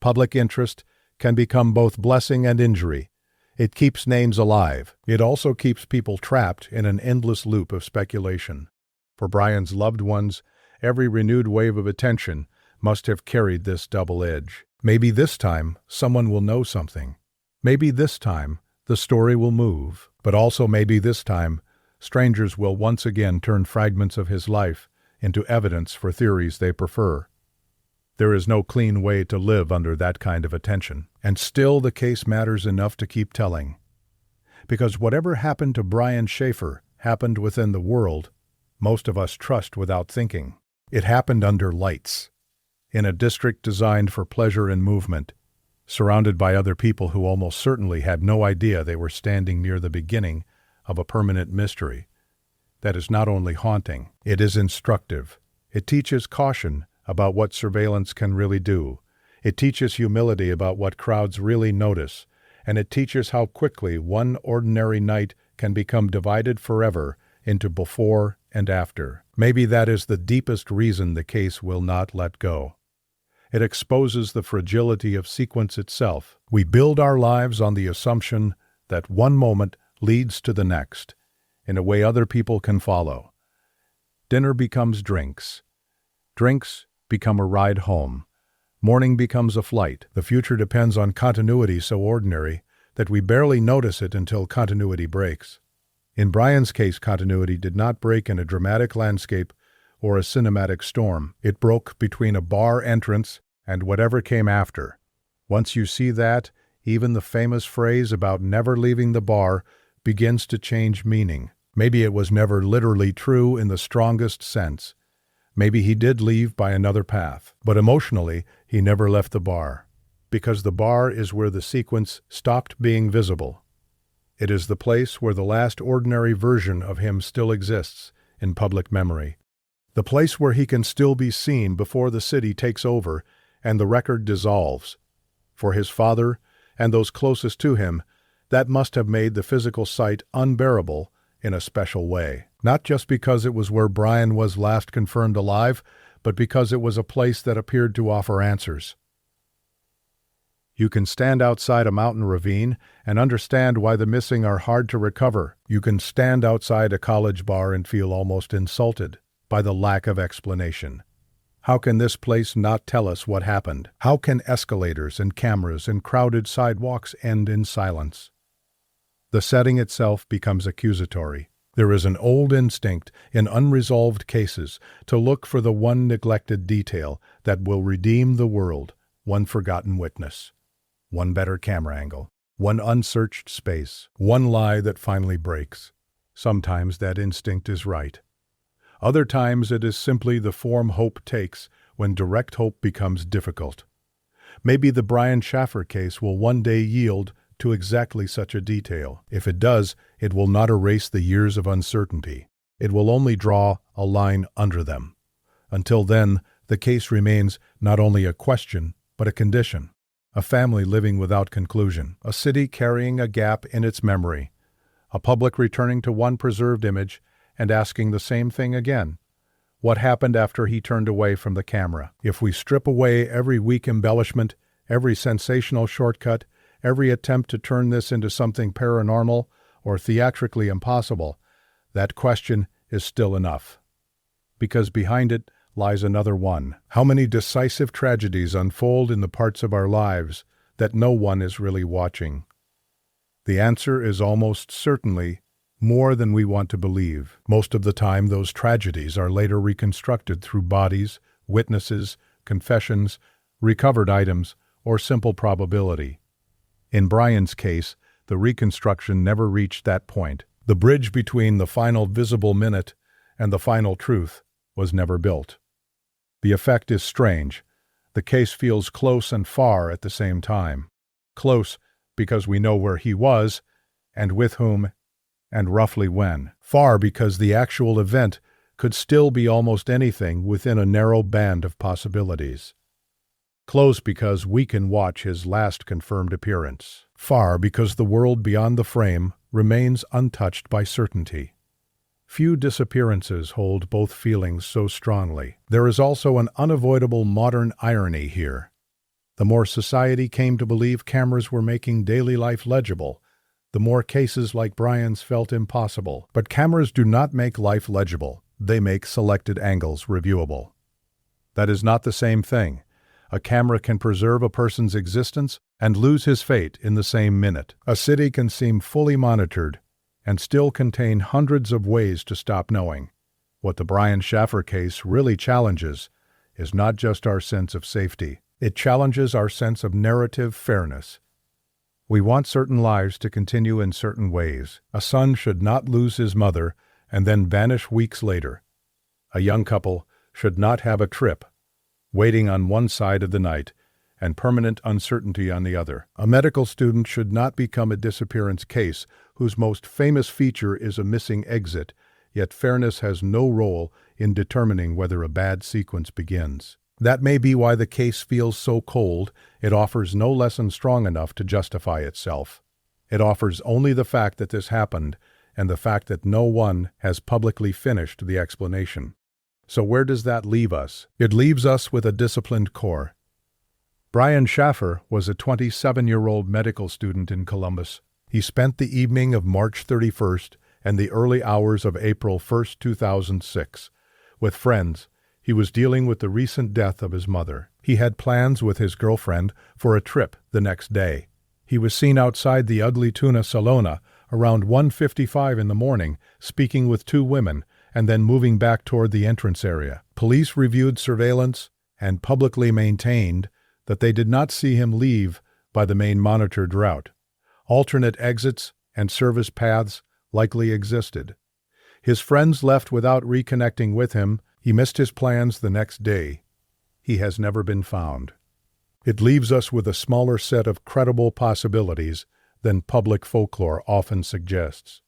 public interest can become both blessing and injury. It keeps names alive. It also keeps people trapped in an endless loop of speculation. For Brian's loved ones, every renewed wave of attention must have carried this double edge. Maybe this time someone will know something. Maybe this time the story will move. But also maybe this time strangers will once again turn fragments of his life into evidence for theories they prefer. There is no clean way to live under that kind of attention. And still the case matters enough to keep telling. Because whatever happened to Brian Shaffer happened within the world most of us trust without thinking. It happened under lights, in a district designed for pleasure and movement, surrounded by other people who almost certainly had no idea they were standing near the beginning of a permanent mystery. That is not only haunting, it is instructive. It teaches caution about what surveillance can really do. It teaches humility about what crowds really notice, and it teaches how quickly one ordinary night can become divided forever into before and after. Maybe that is the deepest reason the case will not let go. It exposes the fragility of sequence itself. We build our lives on the assumption that one moment leads to the next, in a way other people can follow. Dinner becomes drinks. Drinks become a ride home. Morning becomes a flight. The future depends on continuity so ordinary that we barely notice it until continuity breaks. In Brian's case, continuity did not break in a dramatic landscape or a cinematic storm. It broke between a bar entrance and whatever came after. Once you see that, even the famous phrase about never leaving the bar begins to change meaning. Maybe it was never literally true in the strongest sense. Maybe he did leave by another path. But emotionally, he never left the bar. Because the bar is where the sequence stopped being visible. It is the place where the last ordinary version of him still exists in public memory. The place where he can still be seen before the city takes over and the record dissolves. For his father and those closest to him, that must have made the physical sight unbearable in a special way. Not just because it was where Brian was last confirmed alive, but because it was a place that appeared to offer answers. You can stand outside a mountain ravine and understand why the missing are hard to recover. You can stand outside a college bar and feel almost insulted by the lack of explanation. How can this place not tell us what happened? How can escalators and cameras and crowded sidewalks end in silence? The setting itself becomes accusatory. There is an old instinct in unresolved cases to look for the one neglected detail that will redeem the world, one forgotten witness, one better camera angle, one unsearched space, one lie that finally breaks. Sometimes that instinct is right. Other times it is simply the form hope takes when direct hope becomes difficult. Maybe the Brian Shaffer case will one day yield to exactly such a detail. If it does, it will not erase the years of uncertainty. It will only draw a line under them. Until then, the case remains not only a question, but a condition. A family living without conclusion. A city carrying a gap in its memory. A public returning to one preserved image and asking the same thing again. What happened after he turned away from the camera? If we strip away every weak embellishment, every sensational shortcut, every attempt to turn this into something paranormal or theatrically impossible, that question is still enough. Because behind it lies another one. How many decisive tragedies unfold in the parts of our lives that no one is really watching? The answer is almost certainly more than we want to believe. Most of the time, those tragedies are later reconstructed through bodies, witnesses, confessions, recovered items, or simple probability. In Brian's case, the reconstruction never reached that point. The bridge between the final visible minute and the final truth was never built. The effect is strange. The case feels close and far at the same time. Close because we know where he was, and with whom, and roughly when. Far because the actual event could still be almost anything within a narrow band of possibilities. Close because we can watch his last confirmed appearance. Far because the world beyond the frame remains untouched by certainty. Few disappearances hold both feelings so strongly. There is also an unavoidable modern irony here. The more society came to believe cameras were making daily life legible, the more cases like Brian's felt impossible. But cameras do not make life legible. They make selected angles reviewable. That is not the same thing. A camera can preserve a person's existence and lose his fate in the same minute. A city can seem fully monitored and still contain hundreds of ways to stop knowing. What the Brian Shaffer case really challenges is not just our sense of safety. It challenges our sense of narrative fairness. We want certain lives to continue in certain ways. A son should not lose his mother and then vanish weeks later. A young couple should not have a trip, waiting on one side of the night and permanent uncertainty on the other. A medical student should not become a disappearance case whose most famous feature is a missing exit, yet fairness has no role in determining whether a bad sequence begins. That may be why the case feels so cold. It offers no lesson strong enough to justify itself. It offers only the fact that this happened and the fact that no one has publicly finished the explanation. So where does that leave us? It leaves us with a disciplined core. Brian Shaffer was a 27-year-old medical student in Columbus. He spent the evening of March 31st and the early hours of April 1st, 2006. With friends, he was dealing with the recent death of his mother. He had plans with his girlfriend for a trip the next day. He was seen outside the Ugly Tuna Saloona around 1:55 in the morning, speaking with two women, and then moving back toward the entrance area. Police reviewed surveillance and publicly maintained that they did not see him leave by the main monitored route. Alternate exits and service paths likely existed. His friends left without reconnecting with him. He missed his plans the next day. He has never been found. It leaves us with a smaller set of credible possibilities than public folklore often suggests.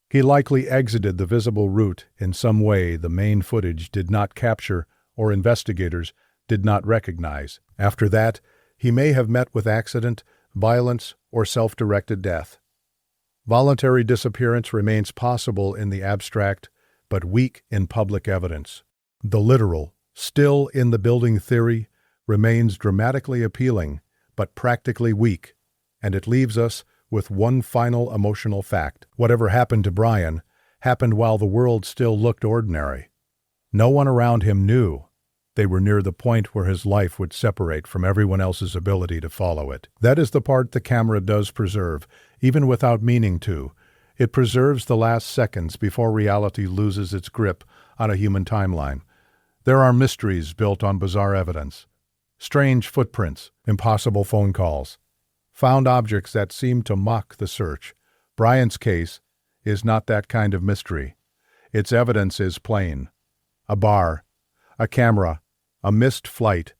He likely exited the visible route in some way the main footage did not capture or investigators did not recognize. After that, he may have met with accident, violence, or self-directed death. Voluntary disappearance remains possible in the abstract, but weak in public evidence. The literal, still in the building theory, remains dramatically appealing, but practically weak, and it leaves us with one final emotional fact. Whatever happened to Brian happened while the world still looked ordinary. No one around him knew. They were near the point where his life would separate from everyone else's ability to follow it. That is the part the camera does preserve, even without meaning to. It preserves the last seconds before reality loses its grip on a human timeline. There are mysteries built on bizarre evidence. Strange footprints, impossible phone calls, found objects that seem to mock the search. Brian's case is not that kind of mystery. Its evidence is plain. A bar, a camera, a missed flight,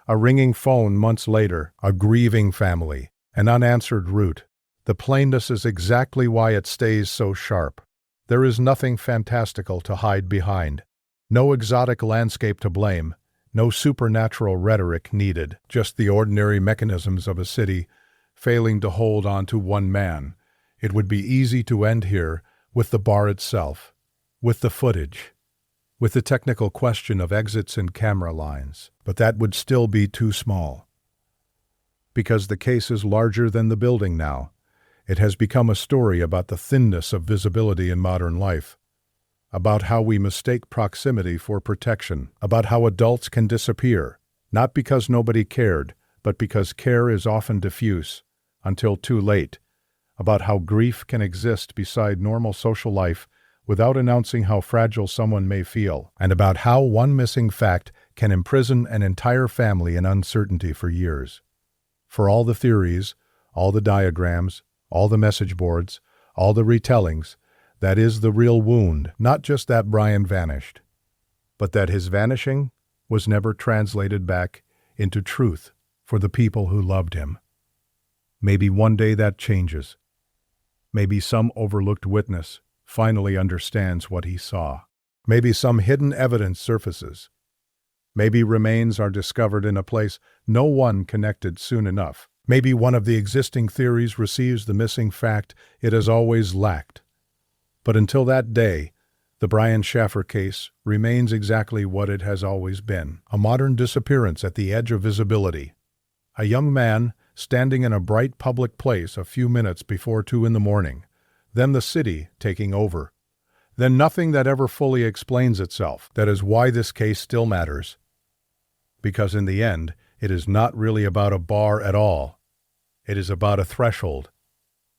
a ringing phone months later, a grieving family, an unanswered route. The plainness is exactly why it stays so sharp. There is nothing fantastical to hide behind. No exotic landscape to blame. No supernatural rhetoric needed. Just the ordinary mechanisms of a city failing to hold on to one man. It would be easy to end here with the bar itself, with the footage, with the technical question of exits and camera lines. But that would still be too small. Because the case is larger than the building now. It has become a story about the thinness of visibility in modern life, about how we mistake proximity for protection, about how adults can disappear, not because nobody cared, but because care is often diffuse, until too late, about how grief can exist beside normal social life without announcing how fragile someone may feel, and about how one missing fact can imprison an entire family in uncertainty for years. For all the theories, all the diagrams, all the message boards, all the retellings, that is the real wound, not just that Brian vanished, but that his vanishing was never translated back into truth for the people who loved him. Maybe one day that changes. Maybe some overlooked witness finally understands what he saw. Maybe some hidden evidence surfaces. Maybe remains are discovered in a place no one connected soon enough. Maybe one of the existing theories receives the missing fact it has always lacked. But until that day, the Brian Shaffer case remains exactly what it has always been. A modern disappearance at the edge of visibility. A young man standing in a bright public place a few minutes before 2 a.m. Then the city taking over. Then nothing that ever fully explains itself. That is why this case still matters. Because in the end, it is not really about a bar at all. It is about a threshold.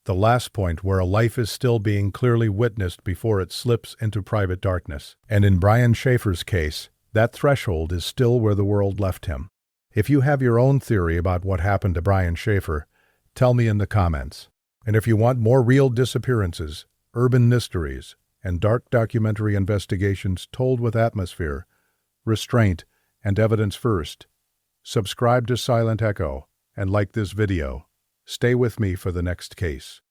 The last point where a life is still being clearly witnessed before it slips into private darkness. And in Brian Shaffer's case, that threshold is still where the world left him. If you have your own theory about what happened to Brian Shaffer, tell me in the comments. And if you want more real disappearances, urban mysteries, and dark documentary investigations told with atmosphere, restraint, and evidence first, subscribe to SilentEcho and like this video. Stay with me for the next case.